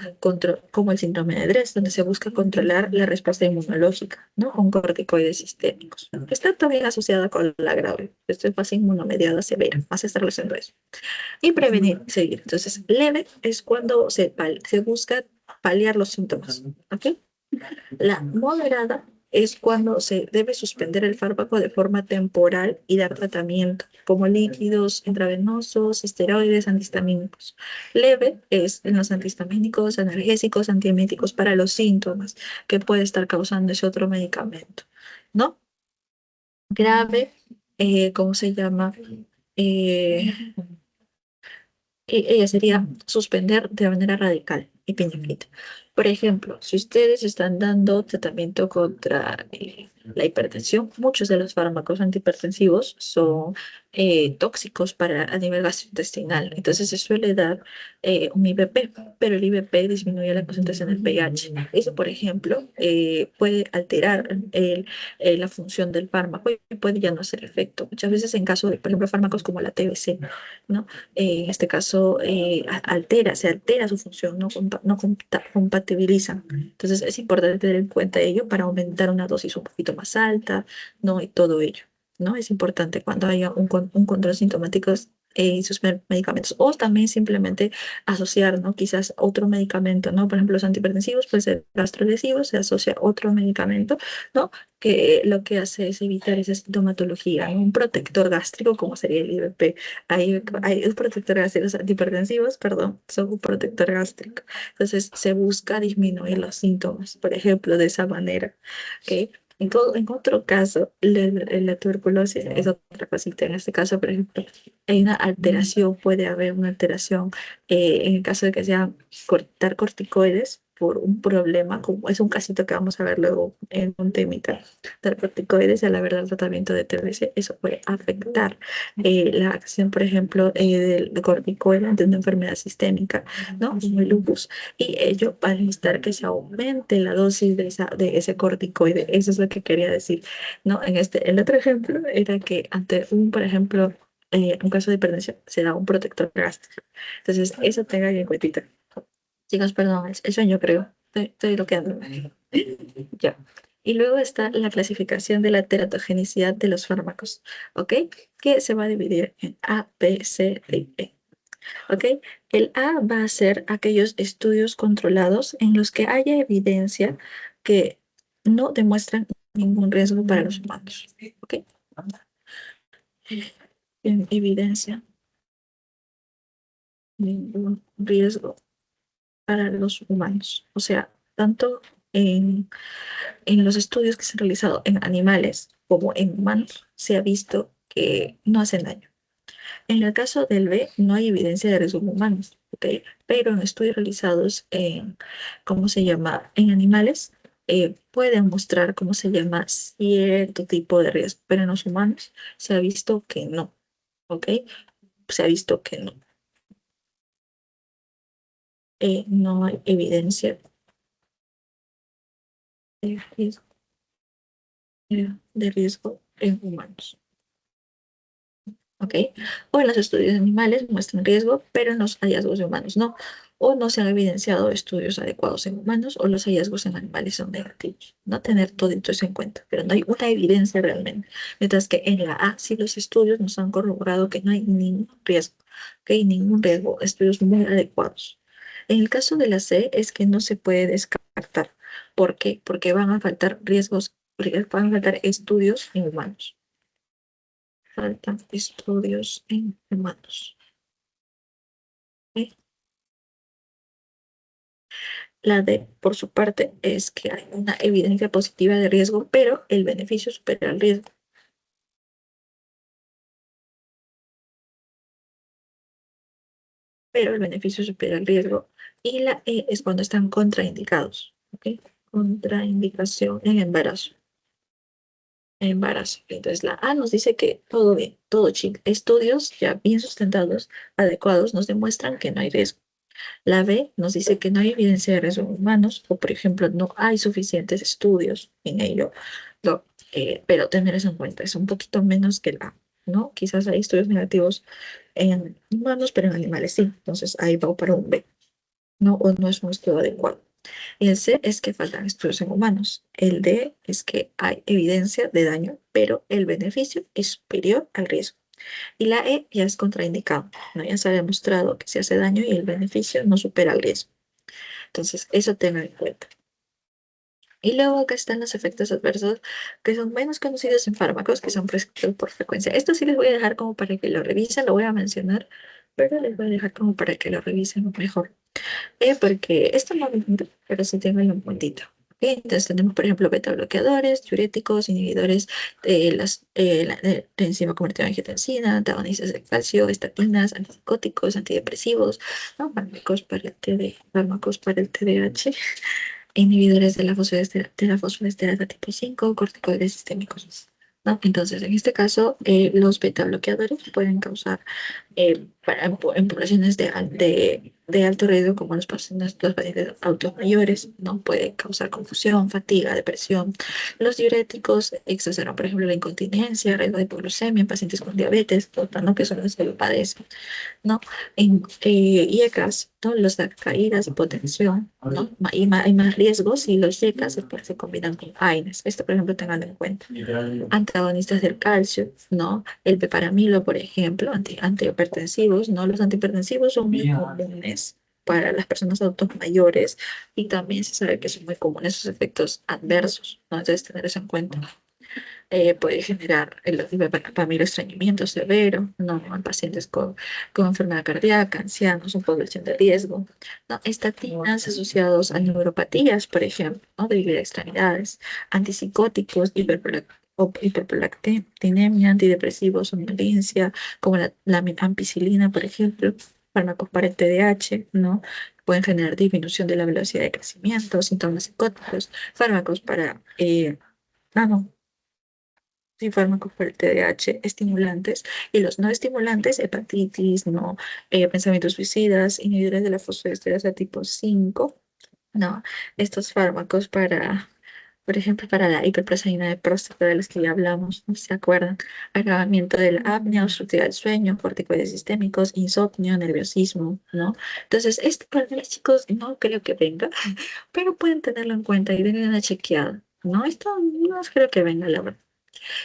Como el síndrome de Dres, donde se busca controlar la respuesta inmunológica, ¿no? Con corticoides sistémicos. Está también asociada con la grave. Esto es fase inmunomediada severa, más está relacionado a eso. Y prevenir, seguir. Entonces, leve es cuando se busca paliar los síntomas, ¿ok? La moderada es cuando se debe suspender el fármaco de forma temporal y dar tratamiento, como líquidos intravenosos, esteroides, antihistamínicos. Leve es en los antihistamínicos, analgésicos, antieméticos para los síntomas que puede estar causando ese otro medicamento, ¿no? Grave, ¿cómo se llama? Eh, ella sería suspender de manera radical y piñamida. Por ejemplo, si ustedes están dando tratamiento contra la hipertensión, muchos de los fármacos antihipertensivos son tóxicos para a nivel gastrointestinal. Entonces se suele dar un IBP, pero el IBP disminuye la concentración del pH. Eso, por ejemplo, puede alterar la función del fármaco y puede ya no hacer efecto. Muchas veces en caso de, por ejemplo, fármacos como la TBC, ¿no? En este caso, se altera su función, no compatibilizan. Entonces es importante tener en cuenta ello para aumentar una dosis un poquito más alta, ¿no? Y todo ello, ¿no? Es importante cuando haya un control sintomático en sus medicamentos, o también simplemente asociar, ¿no? Quizás otro medicamento, ¿no? Por ejemplo, los antihipertensivos, puede ser gastrolesivos, se asocia otro medicamento, ¿no? Que lo que hace es evitar esa sintomatología, ¿no? Un protector gástrico, como sería el IBP. Hay un protector gástrico, los antihipertensivos, perdón, son un protector gástrico. Entonces, se busca disminuir los síntomas, por ejemplo, de esa manera, ¿ok? En otro caso, la tuberculosis es otra cosita. En este caso, por ejemplo, hay una alteración, puede haber una alteración en el caso de que sea cortar corticoides por un problema, como es un casito que vamos a ver luego en un temita, dar corticoides al haber dado tratamiento de TBC, eso puede afectar la acción, por ejemplo, del corticoide ante una enfermedad sistémica, ¿no? Como el lupus. Y ello va a necesitar que se aumente la dosis de ese corticoide. Eso es lo que quería decir, ¿no? El otro ejemplo era que ante por ejemplo, un caso de hipertensión, se da un protector gástrico. Entonces, eso tenga en cuenta. Chicos, perdón, el sueño creo. Estoy bloqueando. Ya. Y luego está la clasificación de la teratogenicidad de los fármacos, ¿ok? Que se va a dividir en A, B, C, D, E. ¿Ok? El A va a ser aquellos estudios controlados en los que haya evidencia que no demuestran ningún riesgo para los humanos, ¿ok? En evidencia, ningún riesgo para los humanos. O sea, tanto en los estudios que se han realizado en animales como en humanos, se ha visto que no hacen daño. En el caso del B, no hay evidencia de riesgo en humanos, ¿ok? Pero en estudios realizados en, ¿cómo se llama? En animales, pueden mostrar, ¿cómo se llama? Cierto tipo de riesgo, pero en los humanos se ha visto que no, ¿ok? Se ha visto que no. No hay evidencia de riesgo, de riesgo en humanos. ¿Ok? O en los estudios animales muestran riesgo, pero en los hallazgos de humanos no. O no se han evidenciado estudios adecuados en humanos, o los hallazgos en animales son negativos. No tener todo eso en cuenta, pero no hay una evidencia realmente. Mientras que en la A sí los estudios nos han corroborado que no hay ningún riesgo, ¿ok? Ningún riesgo, estudios muy adecuados. En el caso de la C es que no se puede descartar. ¿Por qué? Porque van a faltar riesgos, van a faltar estudios en humanos. Faltan estudios en humanos. ¿Ok? La D, por su parte, es que hay una evidencia positiva de riesgo, pero el beneficio supera el riesgo. Pero el beneficio supera el riesgo. Y la E es cuando están contraindicados. ¿Ok? Contraindicación en embarazo. Embarazo. Entonces la A nos dice que todo bien, todo chill. Estudios ya bien sustentados, adecuados, nos demuestran que no hay riesgo. La B nos dice que no hay evidencia de riesgos humanos, o por ejemplo, no hay suficientes estudios en ello, no, pero tener eso en cuenta, es un poquito menos que la A, ¿no? Quizás hay estudios negativos en humanos, pero en animales sí, entonces ahí va para un B, ¿no? O no es un estudio adecuado. El C es que faltan estudios en humanos. El D es que hay evidencia de daño, pero el beneficio es superior al riesgo. Y la E ya es contraindicado, ¿no? Ya se ha demostrado que se hace daño y el beneficio no supera el riesgo. Entonces, eso tengan en cuenta. Y luego acá están los efectos adversos que son menos conocidos en fármacos, que son prescritos por frecuencia. Esto sí les voy a dejar como para que lo revisen, lo voy a mencionar, pero les voy a dejar como para que lo revisen mejor. Porque esto no lo entiendo, pero sí tengo en cuentito. Entonces tenemos, por ejemplo, beta bloqueadores, diuréticos, inhibidores de enzima convertida en angiotensina, antagonistas de calcio, estatinas, antipsicóticos, antidepresivos, ¿no? Fármacos para el TDAH, inhibidores de la fosfoesterasa tipo 5, corticoides sistémicos, ¿no? Entonces, en este caso, los beta bloqueadores pueden causar en poblaciones de alto riesgo, como los pacientes adultos mayores, ¿no? Puede causar confusión, fatiga, depresión. Los diuréticos exacerban, por ejemplo, la incontinencia, riesgo de hipoglucemia en pacientes con diabetes, ¿no? Que son los que lo padecen, ¿no? IECAS, ¿no? Los da caídas, hipotensión, ¿no? Hay más riesgos si los IECAS se combinan con AINES. Esto, por ejemplo, tenganlo en cuenta. Antagonistas del calcio, ¿no? El peparamilo, por ejemplo, antihipertensivos, ¿no? Los antihipertensivos son muy comunes para las personas adultos mayores y también se sabe que son muy comunes sus efectos adversos, ¿no? Entonces, tener eso en cuenta. Puede generar estreñimiento severo, ¿no? En pacientes con enfermedad cardíaca, ancianos o población de riesgo, ¿no? Estatinas asociados a neuropatías, por ejemplo, ¿no? Debilidad de extremidades, antipsicóticos, hiperprolactinemia, antidepresivos, somnolencia, como la ampicilina, por ejemplo, fármacos para el TDAH, ¿no? Pueden generar disminución de la velocidad de crecimiento, síntomas psicóticos, fármacos para no, sí, fármacos para el TDAH, estimulantes, y los no estimulantes, hepatitis, no, pensamientos suicidas, inhibidores de la fosfodiesterasa tipo 5, no, estos fármacos para, por ejemplo, para la hiperplasia de próstata de los que ya hablamos, ¿no se acuerdan? Agravamiento de la apnea, obstructiva del sueño, corticoides sistémicos, insomnio, nerviosismo, ¿no? Entonces, este para los chicos no creo que venga, pero pueden tenerlo en cuenta y denle una chequeada, ¿no? Esto no creo que venga, la verdad.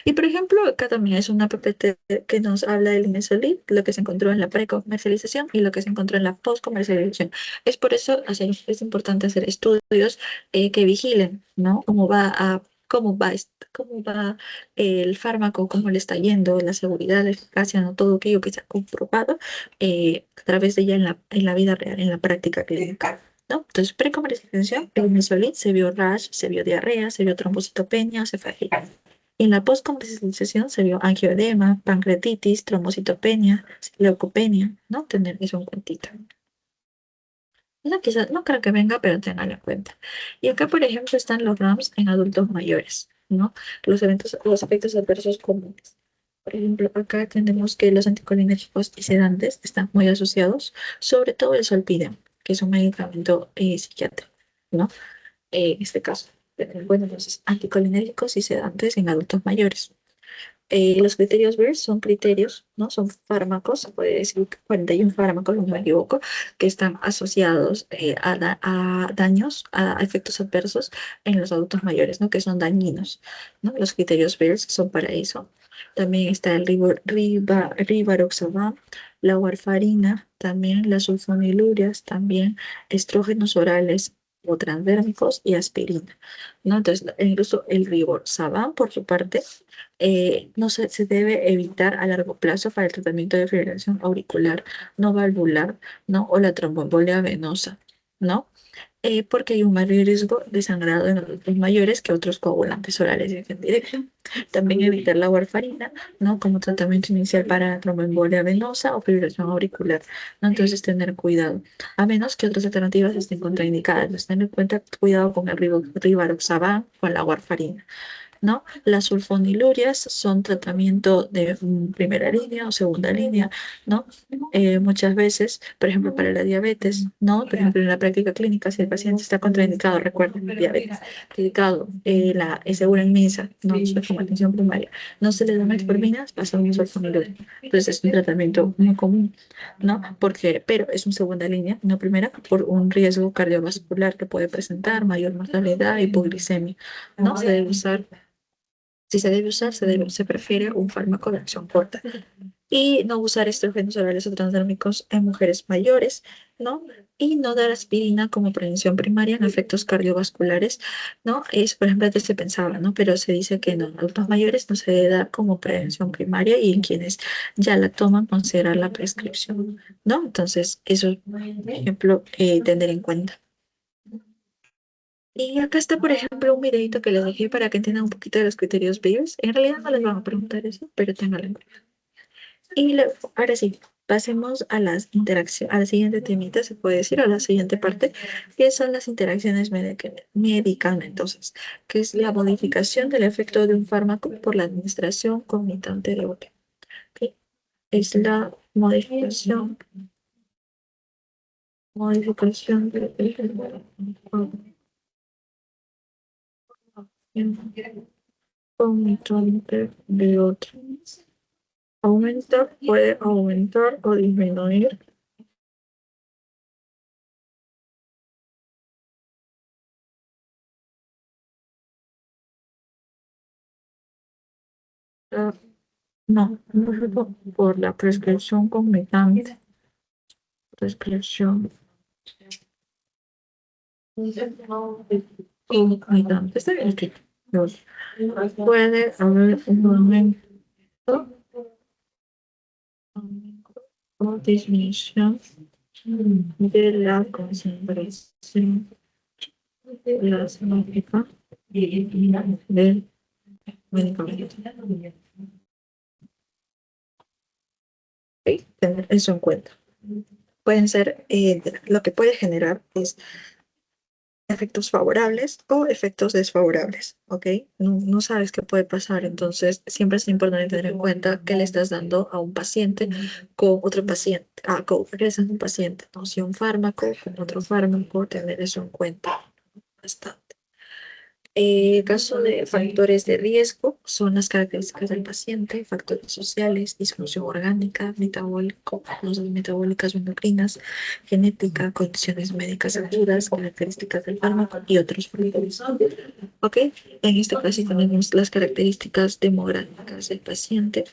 Y por ejemplo, acá también es una PPT que nos habla del Imesolid, lo que se encontró en la precomercialización y lo que se encontró en la postcomercialización. Es por eso es importante hacer estudios que vigilen, ¿no? Cómo va el fármaco, cómo le está yendo, la seguridad, la eficacia, ¿no? Todo aquello que se ha comprobado a través de ya en la vida real, en la práctica clínica. ¿No? Entonces, precomercialización, el Imesolid se vio rash, se vio diarrea, se vio trombocitopenia, cefalea. En la postcomercialización se vio angioedema, pancreatitis, trombocitopenia, leucopenia, ¿no? Tener eso en cuentita. No, quizás, no creo que venga, pero tenganlo en cuenta. Y acá, por ejemplo, están los RAMS en adultos mayores, ¿no? Los efectos adversos comunes. Por ejemplo, acá tenemos que los anticolinérgicos y sedantes están muy asociados, sobre todo el solpidem, que es un medicamento psiquiátrico, ¿no? En este caso, bueno, entonces, anticolinérgicos y sedantes en adultos mayores. Los criterios BERS son criterios, ¿no? Son fármacos, se puede decir que 41 fármacos, no me equivoco, que están asociados a daños, a efectos adversos en los adultos mayores, ¿no? Que son dañinos, ¿no? Los criterios BERS son para eso. También está el rivaroxaban, la warfarina, también las sulfonilurias, también estrógenos orales o transdérmicos y aspirina, ¿no? Entonces, incluso el rivaroxaban, por su parte, no se debe evitar a largo plazo para el tratamiento de fibrilación auricular no valvular, ¿no? O la tromboembolia venosa, ¿no? Porque hay un mayor riesgo de sangrado en adultos mayores que otros coagulantes orales de acción directa. También evitar la warfarina, ¿no? Como tratamiento inicial para tromboembolia venosa o fibrilación auricular, ¿no? Entonces, tener cuidado, a menos que otras alternativas estén contraindicadas. Entonces, tener en cuenta cuidado con el rivaroxaban, con la warfarina, ¿no? Las sulfonilurias son tratamiento de primera línea o segunda línea, ¿no? Muchas veces, por ejemplo, para la diabetes, ¿no? Por ejemplo, en la práctica clínica, si el paciente está contraindicado, recuerden, diabetes, indicado, seguro en misa, no es como atención primaria, no se le da metformina, pasa un sulfoniluria. Entonces, es un tratamiento muy común, ¿no? Pero es una segunda línea, no primera, por un riesgo cardiovascular que puede presentar, mayor mortalidad, hipoglicemia, ¿no? Se debe usar si se debe usar, se prefiere un fármaco de acción corta y no usar estrógenos orales o transdérmicos en mujeres mayores, ¿no? Y no dar aspirina como prevención primaria en efectos cardiovasculares, ¿no? Es, por ejemplo, antes se pensaba, ¿no? Pero se dice que en adultos mayores no se debe dar como prevención primaria y en quienes ya la toman, considerar la prescripción, ¿no? Entonces, eso es, por ejemplo, tener en cuenta. Y acá está, por ejemplo, un videito que les dejé para que entiendan un poquito de los criterios Beers. En realidad no les van a preguntar eso, pero ténganlo en cuenta. Y ahora sí, pasemos a las interacciones, a la siguiente temita, se puede decir, a la siguiente parte, que son las interacciones medicamentosas, que es la modificación del efecto de un fármaco por la administración concomitante de otro. ¿Ok? Es la modificación del efecto concomitante de otro. Puede aumentar o disminuir la, no por la prescripción concomitante. Prescripción concomitante. Está bien escrito. Dos. Puede haber un aumento o disminución de la concentración plasmática del medicamento. ¿Ok? Tener eso en cuenta. Pueden ser, lo que puede generar es efectos favorables o efectos desfavorables, ¿ok? No sabes qué puede pasar, entonces siempre es importante tener en cuenta que le estás dando a un paciente con otro paciente, regresando un paciente, ¿no? Si un fármaco con otro fármaco, tener eso en cuenta bastante. Caso de factores de riesgo son las características del paciente, factores sociales, disfunción orgánica, metabólicas o endocrinas, genética, condiciones médicas agudas, características del fármaco y otros factores. ¿Ok? En este caso tenemos las características demográficas del paciente,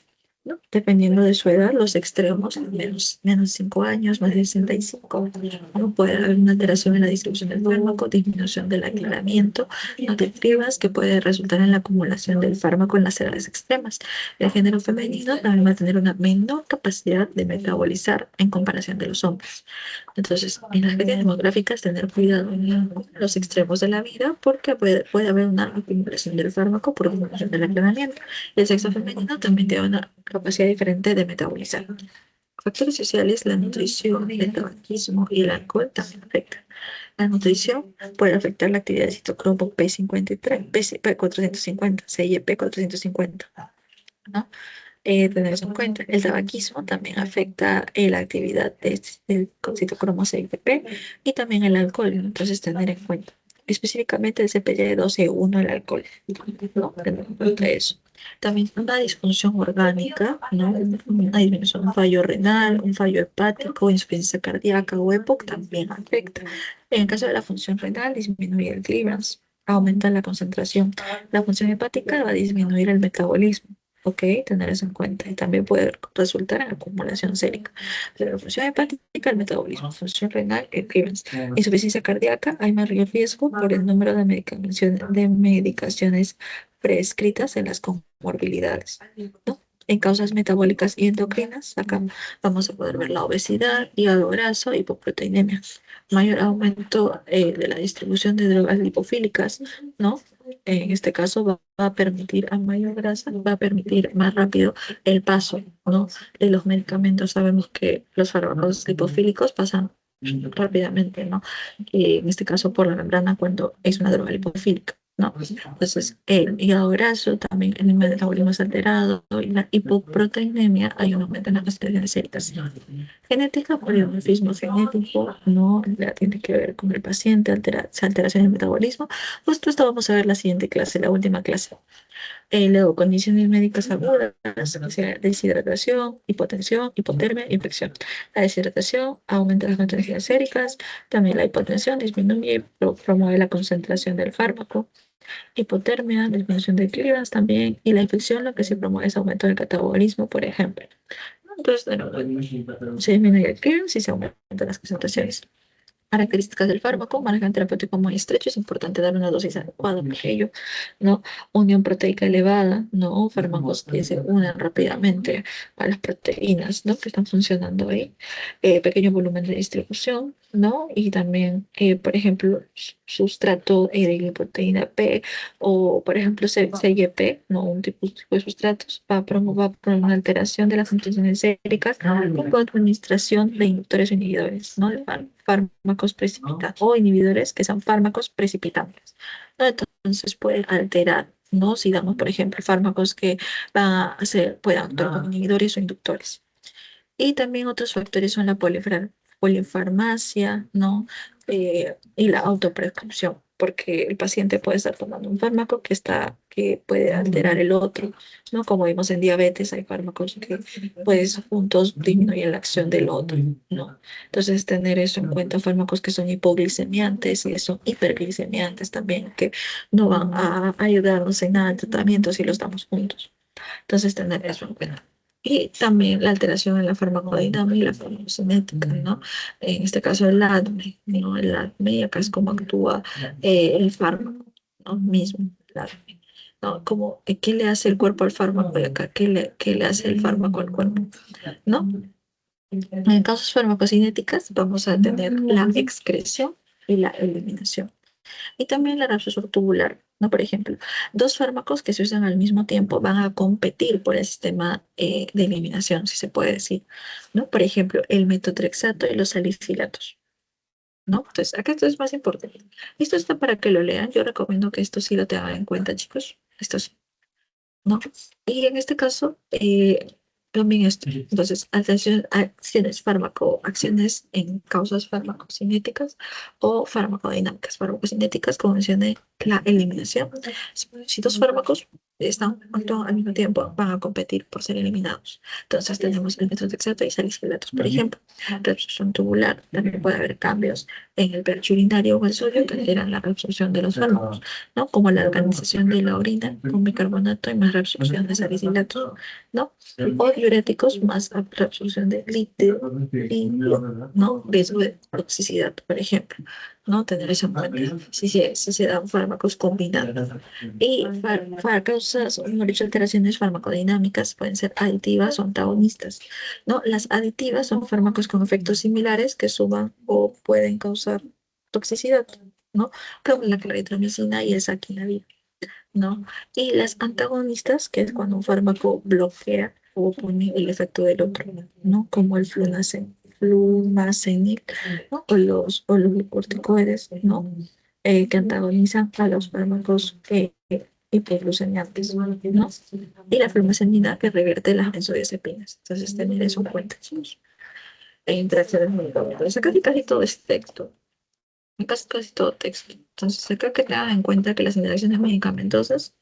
¿no? Dependiendo de su edad, los extremos, menos 5 años, más de 65, ¿no? Puede haber una alteración en la distribución del fármaco, disminución del aclaramiento, no te inscribas, que puede resultar en la acumulación del fármaco en las edades extremas. El género femenino también va a tener una menor capacidad de metabolizar en comparación de los hombres. Entonces, en las medidas demográficas, tener cuidado con los extremos de la vida porque puede haber una acumulación del fármaco por disminución del aclaramiento. El sexo femenino también tiene una capacidad diferente de metabolizar. Factores sociales, la nutrición, el tabaquismo y el alcohol también afectan. La nutrición puede afectar la actividad de citocromo P53, P450, CYP 450, ¿no? Tener eso en cuenta. El tabaquismo también afecta la actividad del citocromo CYP y también el alcohol, ¿no? Entonces tener en cuenta. Específicamente el CPG-12-1, el alcohol, ¿no? Tener en cuenta eso. También una disfunción orgánica, ¿no? Una disminución, un fallo renal, un fallo hepático, insuficiencia cardíaca o EPOC también afecta. En el caso de la función renal, disminuye el clearance, aumenta la concentración. La función hepática va a disminuir el metabolismo. ¿Ok? Tener eso en cuenta. Y también puede resultar en acumulación sérica. Pero la función hepática, el metabolismo, función renal, el clearance. Insuficiencia cardíaca, hay mayor riesgo por el número de medicaciones prescritas en las comorbilidades, ¿no? En causas metabólicas y endocrinas, acá vamos a poder ver la obesidad, hígado graso, hipoproteinemia, mayor aumento de la distribución de drogas lipofílicas, ¿no? En este caso va a permitir a mayor grasa, va a permitir más rápido el paso, ¿no? De los medicamentos. Sabemos que los fármacos lipofílicos pasan rápidamente, ¿no? En este caso por la membrana cuando es una droga lipofílica, ¿no? Entonces, el hígado graso, también el metabolismo es alterado y la hipoproteinemia, hay un aumento en las concentraciones séricas. Genética, polimorfismo genético, no tiene que ver con el paciente, alteración del metabolismo. Justo esto vamos a ver la siguiente clase, la última clase. Luego, condiciones médicas agudas, o sea, deshidratación, hipotensión, hipotermia, infección. La deshidratación aumenta las concentraciones séricas, también la hipotensión disminuye y promueve la concentración del fármaco. Hipotermia, disminución de clearance también, y la infección lo que se promueve es aumento del catabolismo, por ejemplo. Entonces, se disminuye el clearance y se aumentan las concentraciones. Características del fármaco, margen terapéutico muy estrecho, es importante dar una dosis adecuada por ello, ¿no? Unión proteica elevada, ¿no? Fármacos que se unen rápidamente a las proteínas, ¿no? Que están funcionando ahí. Pequeño volumen de distribución, ¿no? Y también, por ejemplo, sustrato de lipoproteína P o, por ejemplo, CYP, ¿no? Un tipo de sustratos va a promover una alteración de las funciones séricas con administración de inductores o inhibidores, ¿no? De fármacos precipitantes o inhibidores que son fármacos precipitantes, ¿no? Entonces puede alterar, ¿no? Si damos, por ejemplo, fármacos que van a ser, pueden actuar como inhibidores o inductores. Y también otros factores son la polifarmacia, ¿no? Y la autoprescripción, porque el paciente puede estar tomando un fármaco que puede alterar el otro, ¿no? Como vimos en diabetes, hay fármacos que pues juntos disminuyen la acción del otro, ¿no? Entonces tener eso en cuenta, fármacos que son hipoglicemiantes y que son hiperglicemiantes también, que no van a ayudarnos en nada en tratamiento si los damos juntos. Entonces tener eso en cuenta. Y también la alteración en la farmacodinámica y la farmacocinética, ¿no? En este caso el ADME, ¿no? El ADME, y acá es cómo actúa el fármaco, ¿no? Mismo, el ADME, ¿no? Como, ¿qué le hace el cuerpo al fármaco? Y acá, qué le hace el fármaco al cuerpo? ¿No? En casos farmacocinéticas vamos a tener la excreción y la eliminación. Y también la absorción tubular, ¿no? Por ejemplo, dos fármacos que se usan al mismo tiempo van a competir por el sistema de eliminación, si se puede decir, ¿no? Por ejemplo, el metotrexato y los salicilatos, ¿no? Entonces, acá esto es más importante. Esto está para que lo lean. Yo recomiendo que esto sí lo tengan en cuenta, chicos. Esto sí, ¿no? Y en este caso, también esto. Entonces, acciones en causas farmacocinéticas o farmacodinámicas. Farmacocinéticas, como mencioné, la eliminación. Si dos fármacos actúan al mismo tiempo, van a competir por ser eliminados. Entonces, tenemos el metotrexato y salicilatos, por ejemplo. Reabsorción tubular, también puede haber cambios en el pH urinario o el sodio que alteran la reabsorción de los fármacos, ¿no? Como la organización de la orina con bicarbonato y más reabsorción de salicilatos, ¿no? O diuréticos más reabsorción de líquido, ¿no? Riesgo de toxicidad, por ejemplo, ¿no? Tener eso en cuenta si se dan fármacos combinados. Y causas, o mejor dicho, alteraciones farmacodinámicas pueden ser aditivas o antagonistas, ¿no? Las aditivas son fármacos con efectos similares que suman o pueden causar toxicidad, ¿no? Como la claritromicina y el saquinavir, ¿no? Y las antagonistas, que es cuando un fármaco bloquea o opone el efecto del otro, ¿no? Como el flumacenic, ¿no? O los glucocorticoides, ¿no? Que antagonizan a los fármacos hipoglucemiantes, ¿no? Y la flumacenina que revierte las benzodiazepinas. Entonces, tener eso en cuenta, chicos. E interacciones medicamentos. Acá casi todo es texto. Casi todo texto. Entonces, acá que tengan en cuenta que las interacciones medicamentosas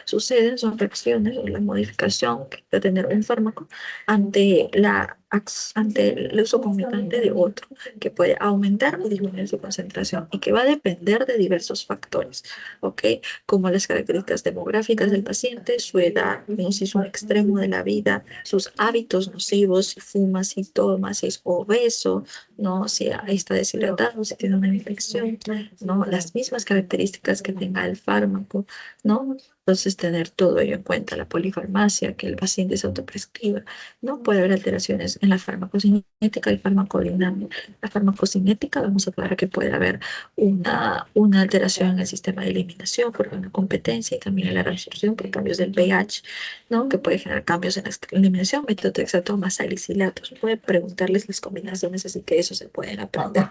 suceden, son reacciones o la modificación que puede tener un fármaco ante el uso concomitante de otro, que puede aumentar o disminuir su concentración y que va a depender de diversos factores, ¿ok? Como las características demográficas del paciente, su edad, ¿no? Si es un extremo de la vida, sus hábitos nocivos, si fuma, si toma, si es obeso, ¿no? Si está deshidratado, si tiene una infección, ¿no? Las mismas características que tenga el fármaco, ¿no? Entonces, tener todo ello en cuenta, la polifarmacia, que el paciente se autoprescriba, ¿no? Puede haber alteraciones en la farmacocinética y farmacodinámica. La farmacocinética, vamos a aclarar que puede haber una alteración en el sistema de eliminación por una competencia y también en la reabsorción por cambios del pH, ¿no? Que puede generar cambios en la eliminación, metotrexato más salicilatos. Puede preguntarles las combinaciones, así que eso se pueden aprender,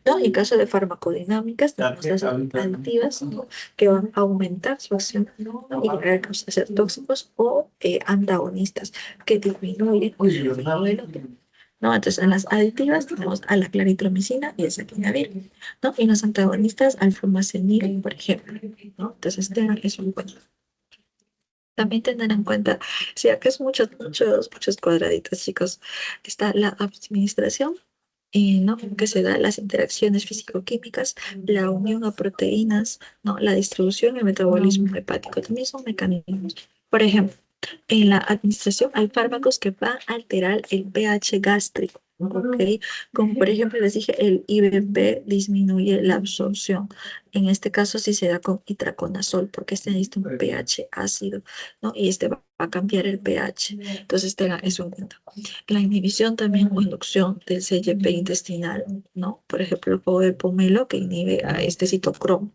¿no? En caso de farmacodinámicas, tenemos las aditivas, ¿no? Que van a aumentar su acción, ¿no? Y llegar a ser tóxicos o antagonistas que disminuyen o disminuyen el otro. ¿No? Entonces, en las aditivas tenemos a la claritromicina y el saquinavir, ¿no? Y los antagonistas al flumacenil, por ejemplo, ¿no? Entonces, tengan eso en cuenta. También tener en cuenta, si acá es muchos cuadraditos, chicos, está la administración, ¿no? Que se da las interacciones físico-químicas, la unión a proteínas, ¿no? La distribución y el metabolismo hepático. También son mecanismos. Por ejemplo, en la administración hay fármacos que van a alterar el pH gástrico, ¿ok? Como por ejemplo les dije, el IBP disminuye la absorción. En este caso sí se da con itraconazol, porque este necesita un pH ácido, ¿no? Y este va a cambiar el pH. Entonces tengan eso en cuenta. La inhibición también o inducción del CYP intestinal, ¿no? Por ejemplo, el jugo de pomelo que inhibe a este citocromo,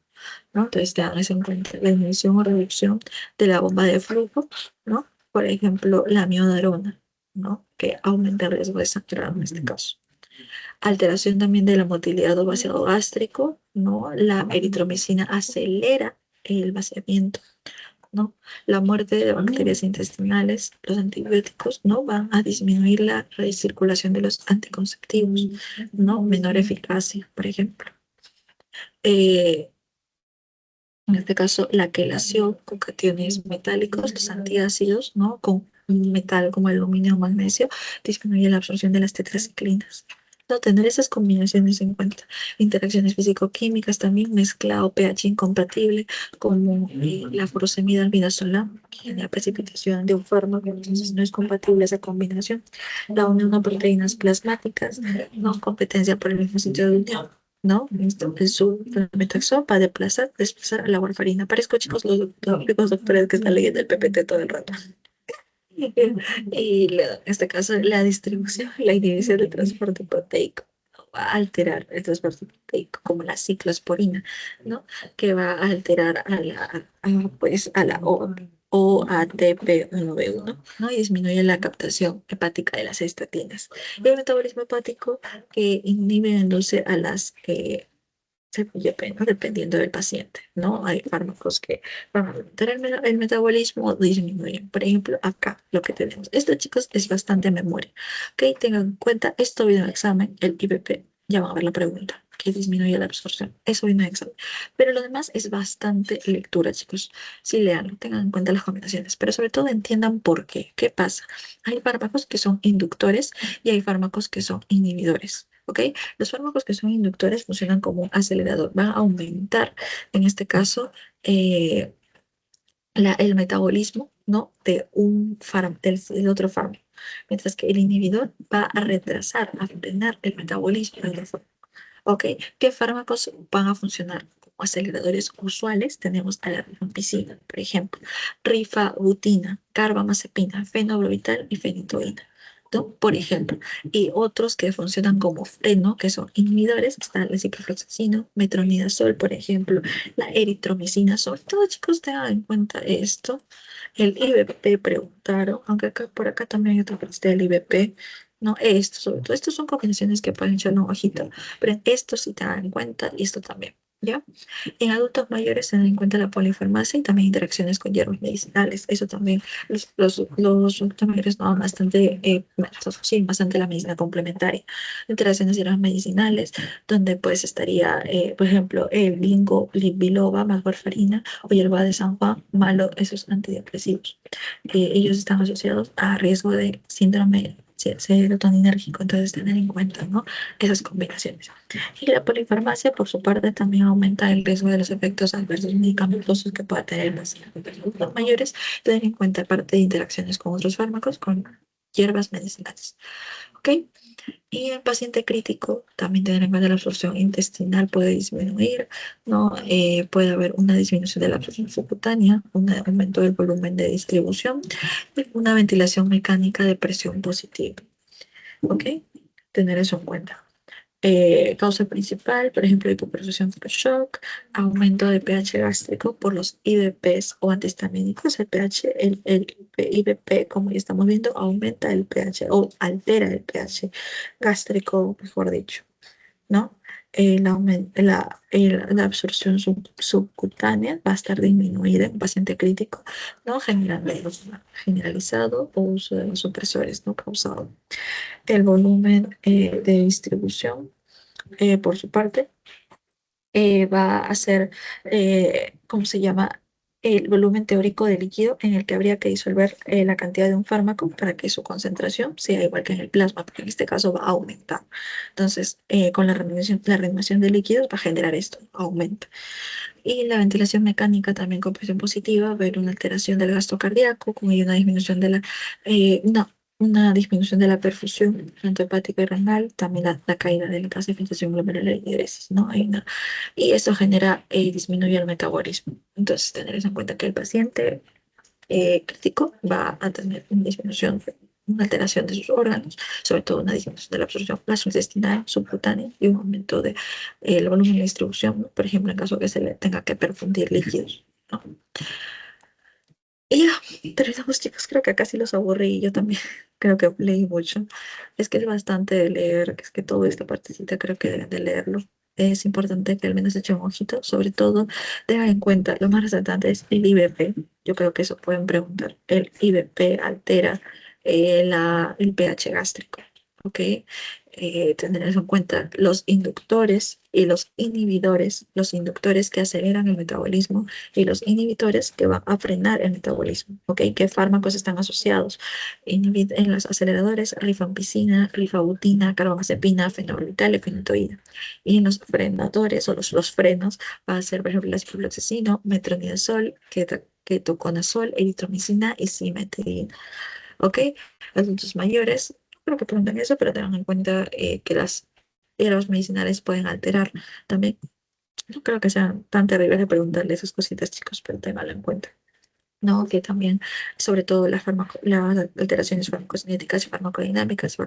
¿no? Entonces tengan eso en cuenta. La inhibición o reducción de la bomba de flujo, ¿no? Por ejemplo, la miodarona, ¿no? Que aumenta el riesgo de sangrado en este caso. Alteración también de la motilidad o vaciado gástrico, ¿no? La eritromicina acelera el vaciamiento, ¿no? La muerte de bacterias intestinales, los antibióticos, ¿no? Van a disminuir la recirculación de los anticonceptivos, ¿no? Menor eficacia, por ejemplo. Eh, en este caso, la quelación con cationes metálicos, los antiácidos, ¿no? Con un metal como el aluminio o magnesio, disminuye la absorción de las tetraciclinas. No tener esas combinaciones en cuenta. Interacciones físico-químicas también, mezclado pH incompatible, como la furosemida almidazolam, que genera precipitación de un fármaco, entonces no es compatible esa combinación. La unión a proteínas plasmáticas, no competencia por el mismo sitio de unión. ¿No? Su flamentoxón va a desplazar a la warfarina. Parezco, chicos, los típicos doctores que están leyendo el PPT todo el rato. En este caso, la distribución, la inhibición del transporte proteico va a alterar el transporte proteico, como la ciclosporina, ¿no? Que va a alterar pues, a la OATP1B1, ¿no? Y disminuye la captación hepática de las estatinas. Y el metabolismo hepático que inhibe y induce a las depende, ¿no? Dependiendo del paciente, ¿no? Hay fármacos que van a aumentar el metabolismo o disminuyen. Por ejemplo, acá lo que tenemos. Esto, chicos, es bastante memoria. Ok, tengan en cuenta, esto viene en el examen, el IBP. Ya van a ver la pregunta, que disminuye la absorción. Eso viene en el examen. Pero lo demás es bastante lectura, chicos. Sí, leanlo, tengan en cuenta las combinaciones, pero sobre todo entiendan por qué. ¿Qué pasa? Hay fármacos que son inductores y hay fármacos que son inhibidores. ¿Ok? Los fármacos que son inductores funcionan como un acelerador, van a aumentar, en este caso, eh, el metabolismo, ¿no? De del otro fármaco, mientras que el inhibidor va a retrasar, a frenar el metabolismo del otro fármaco. ¿Ok? ¿Qué fármacos van a funcionar como aceleradores usuales? Tenemos a la rifampicina, por ejemplo, rifabutina, carbamazepina, fenobarbital y fenitoína, ¿no? Por ejemplo, y otros que funcionan como freno, que son inhibidores, está la ciprofloxacino, metronidazol, por ejemplo, la eritromicina. Sobre todo, chicos, tengan en cuenta esto. El IBP preguntaron, aunque acá por acá también hay otra parte del IBP. No, esto, sobre todo, estos son combinaciones que pueden echar una hojita, pero esto sí tengan en cuenta y esto también, ¿ya? En adultos mayores tener en cuenta la polifarmacia y también interacciones con hierbas medicinales. Eso también, los adultos mayores no bastante, sí, bastante la medicina complementaria. Interacciones de hierbas medicinales, donde pues estaría, por ejemplo, el bingo, biloba, más warfarina o hierba de San Juan, malo, esos antidepresivos. Ellos están asociados a riesgo de síndrome serotoninérgico, entonces tener en cuenta, ¿no? Esas combinaciones. Y la polifarmacia, por su parte, también aumenta el riesgo de los efectos adversos medicamentosos que pueda tener el paciente. Los mayores, tener en cuenta parte de interacciones con otros fármacos, con hierbas medicinales. ¿Ok? Y en paciente crítico, también tener en cuenta la absorción intestinal puede disminuir, ¿no? Puede haber una disminución de la absorción subcutánea, un aumento del volumen de distribución y una ventilación mecánica de presión positiva. ¿Ok? Tener eso en cuenta. Causa principal, por ejemplo, hipoperfusión por shock, aumento de pH gástrico por los IBPs o antihistamínicos. El pH, el IBP, como ya estamos viendo, aumenta el pH o altera el pH gástrico, mejor dicho, ¿no? La absorción subcutánea va a estar disminuida en un paciente crítico, ¿no? Generalizado o uso de los supresores no causado. El volumen de distribución por su parte, va a ser, ¿cómo se llama? El volumen teórico de líquido en el que habría que disolver la cantidad de un fármaco para que su concentración sea igual que en el plasma, porque en este caso va a aumentar. Entonces, con la reanimación de líquidos va a generar esto, aumenta. Y la ventilación mecánica también con presión positiva, ver una alteración del gasto cardíaco, con ello una disminución de la, no, una disminución de la perfusión tanto hepática y renal, también la caída de la tasa de filtración glomerular y diuresis, ¿no? Y eso genera, disminuye el metabolismo. Entonces, tener en cuenta que el paciente crítico va a tener una disminución, una alteración de sus órganos, sobre todo una disminución de la absorción gastrointestinal, subcutánea y un aumento del volumen de distribución, ¿no? Por ejemplo, en caso que se le tenga que perfundir líquidos, ¿no? Y ya, terminamos, chicos. Creo que acá sí los aburrí y yo también creo que leí mucho. Es que es bastante de leer, es que toda esta partecita creo que deben de leerlo. Es importante que al menos echen un ojito. Sobre todo, tengan en cuenta, lo más resaltante es el IBP. Yo creo que eso pueden preguntar. El IBP altera el pH gástrico, ¿ok? Tener en cuenta los inductores y los inductores que aceleran el metabolismo y los inhibidores que van a frenar el metabolismo, ¿ok? ¿Qué fármacos están asociados? En los aceleradores, rifampicina, rifabutina, carbamazepina, fenobarbital y fenitoína. Y en los frenadores o los frenos va a ser, por ejemplo, la ciprofloxacino, metronidazol, ketoconazol, eritromicina y cimetidina, ¿ok? Adultos mayores, no creo que pregunten eso, pero tengan en cuenta que las hierbas medicinales pueden alterar también. No creo que sean tan terribles de preguntarle esas cositas, chicos, pero ténganlo en cuenta. No, que también, sobre todo las alteraciones farmacocinéticas y farmacodinámicas,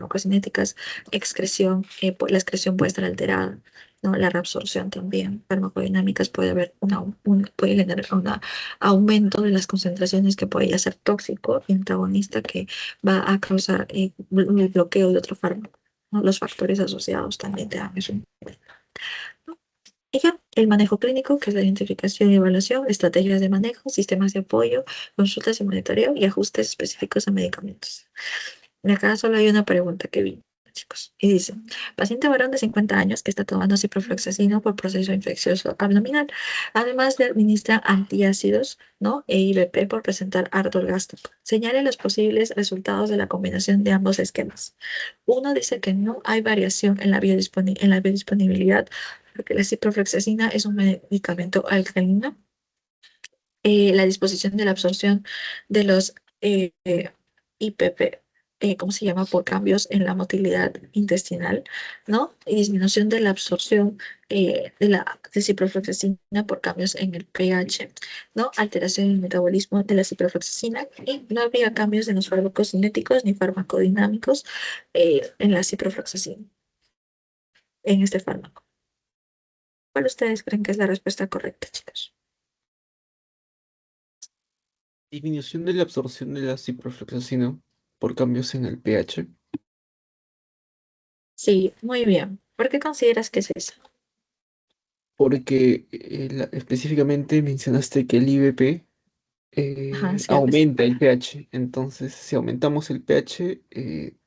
excreción, la excreción puede estar alterada, ¿no? La reabsorción también, farmacodinámicas puede haber puede generar un aumento de las concentraciones que puede ser tóxico y antagonista que va a causar el bloqueo de otro fármaco, ¿no? Los factores asociados también te dan eso. Y ya, el manejo clínico, que es la identificación y evaluación, estrategias de manejo, sistemas de apoyo, consultas y monitoreo y ajustes específicos a medicamentos. Y acá solo hay una pregunta que vi, chicos, y dice, paciente varón de 50 años que está tomando ciprofloxacino por proceso infeccioso abdominal, además de administrar antiácidos, ¿no? E IBP por presentar ardor gástrico. Señale los posibles resultados de la combinación de ambos esquemas. Uno dice que no hay variación en la biodisponibilidad porque la ciprofloxacina es un medicamento alcalino. La disposición de la absorción de los IPP, ¿cómo se llama? Por cambios en la motilidad intestinal, ¿no? Y disminución de la absorción de ciprofloxacina por cambios en el pH, ¿no? Alteración en el metabolismo de la ciprofloxacina y no habría cambios en los fármacos cinéticos ni farmacodinámicos en la ciprofloxacina, en este fármaco. ¿Cuál ustedes creen que es la respuesta correcta, chicos? Disminución de la absorción de la ciprofloxacina por cambios en el pH, Sí, muy bien. ¿Por qué consideras que es eso? porque específicamente mencionaste que el IBP Ajá, sí, aumenta el pH. Entonces, si aumentamos el pH,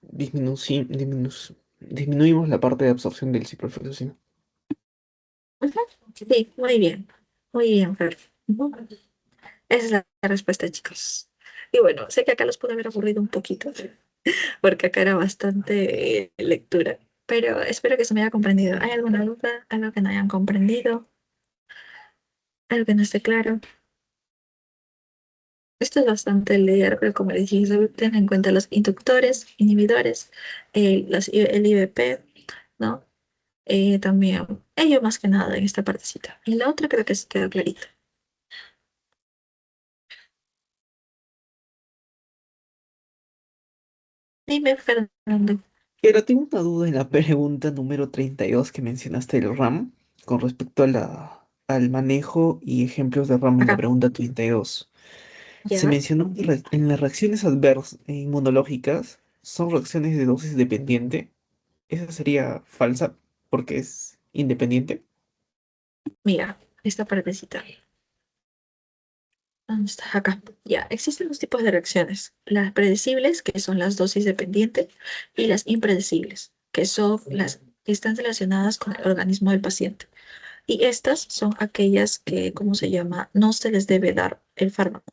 disminuimos la parte de absorción del ciprofloxacina. Ujú. Sí, muy bien, Fer. Ujú. Esa es la respuesta, chicos. Y bueno, sé que acá los pude haber aburrido un poquito, porque acá era bastante lectura, pero espero que se me haya comprendido. ¿Hay alguna duda? ¿Algo que no hayan comprendido? ¿Algo que no esté claro? Esto es bastante leer, pero como les dije, ten en cuenta los inductores, inhibidores, el IBP, ¿no? También, ello más que nada en esta partecita. Y la otra creo que se quedó clarita. Dime, Fernando. Pero tengo una duda en la pregunta número 32 que mencionaste del RAM con respecto a al manejo y ejemplos de RAM en la Acá, pregunta 32. Se ya. mencionó que en las reacciones adversas inmunológicas son reacciones de dosis dependiente. Esa sería falsa porque es independiente. Mira, esta partecita. ¿Dónde está? Acá. Ya, existen dos tipos de reacciones. Las predecibles, que son las dosis dependientes, y las impredecibles, que son las que están relacionadas con el organismo del paciente. Y estas son aquellas que, ¿cómo se llama? No se les debe dar el fármaco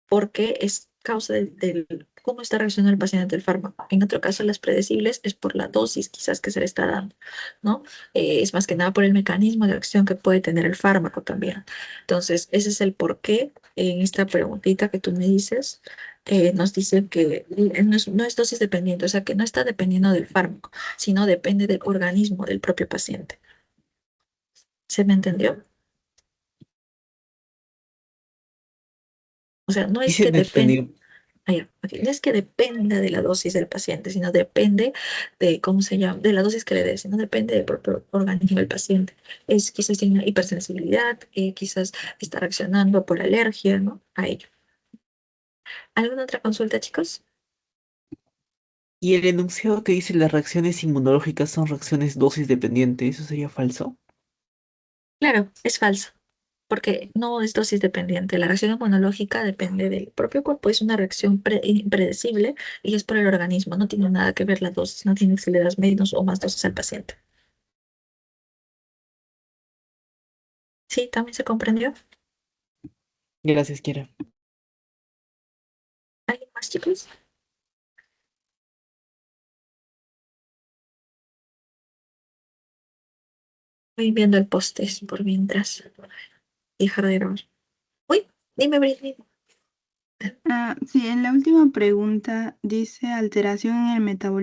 porque es causa del cómo está reaccionando el paciente ante el fármaco. En otro caso, las predecibles es por la dosis quizás que se le está dando, ¿no? Es más que nada por el mecanismo de acción que puede tener el fármaco también. Entonces, ese es el porqué en esta preguntita que tú me dices nos dice que no es dosis dependiente, o sea que no está dependiendo del fármaco, sino depende del organismo del propio paciente. ¿Se me entendió? O sea, no Y es se que me dependa. entendió. No es que dependa de la dosis del paciente, sino depende de, ¿cómo se llama? De la dosis que le dé, sino depende del propio organismo del paciente. Quizás tiene una hipersensibilidad, quizás está reaccionando por alergia, ¿no? A ello. ¿Alguna otra consulta, chicos? Y el enunciado que dice las reacciones inmunológicas son reacciones dosis dependientes, ¿eso sería falso? Claro, es falso, porque no es dosis dependiente. La reacción inmunológica depende del propio cuerpo, es una reacción impredecible y es por el organismo, no tiene nada que ver la dosis, no tiene que si le das menos o más dosis al paciente. ¿Sí? ¿También se comprendió? Gracias, Kiera. ¿Alguien más, chicos? Voy viendo el post por mientras. Dejar de grabar. Uy, dime, Britney. Sí, en la última pregunta dice alteración en el metabolismo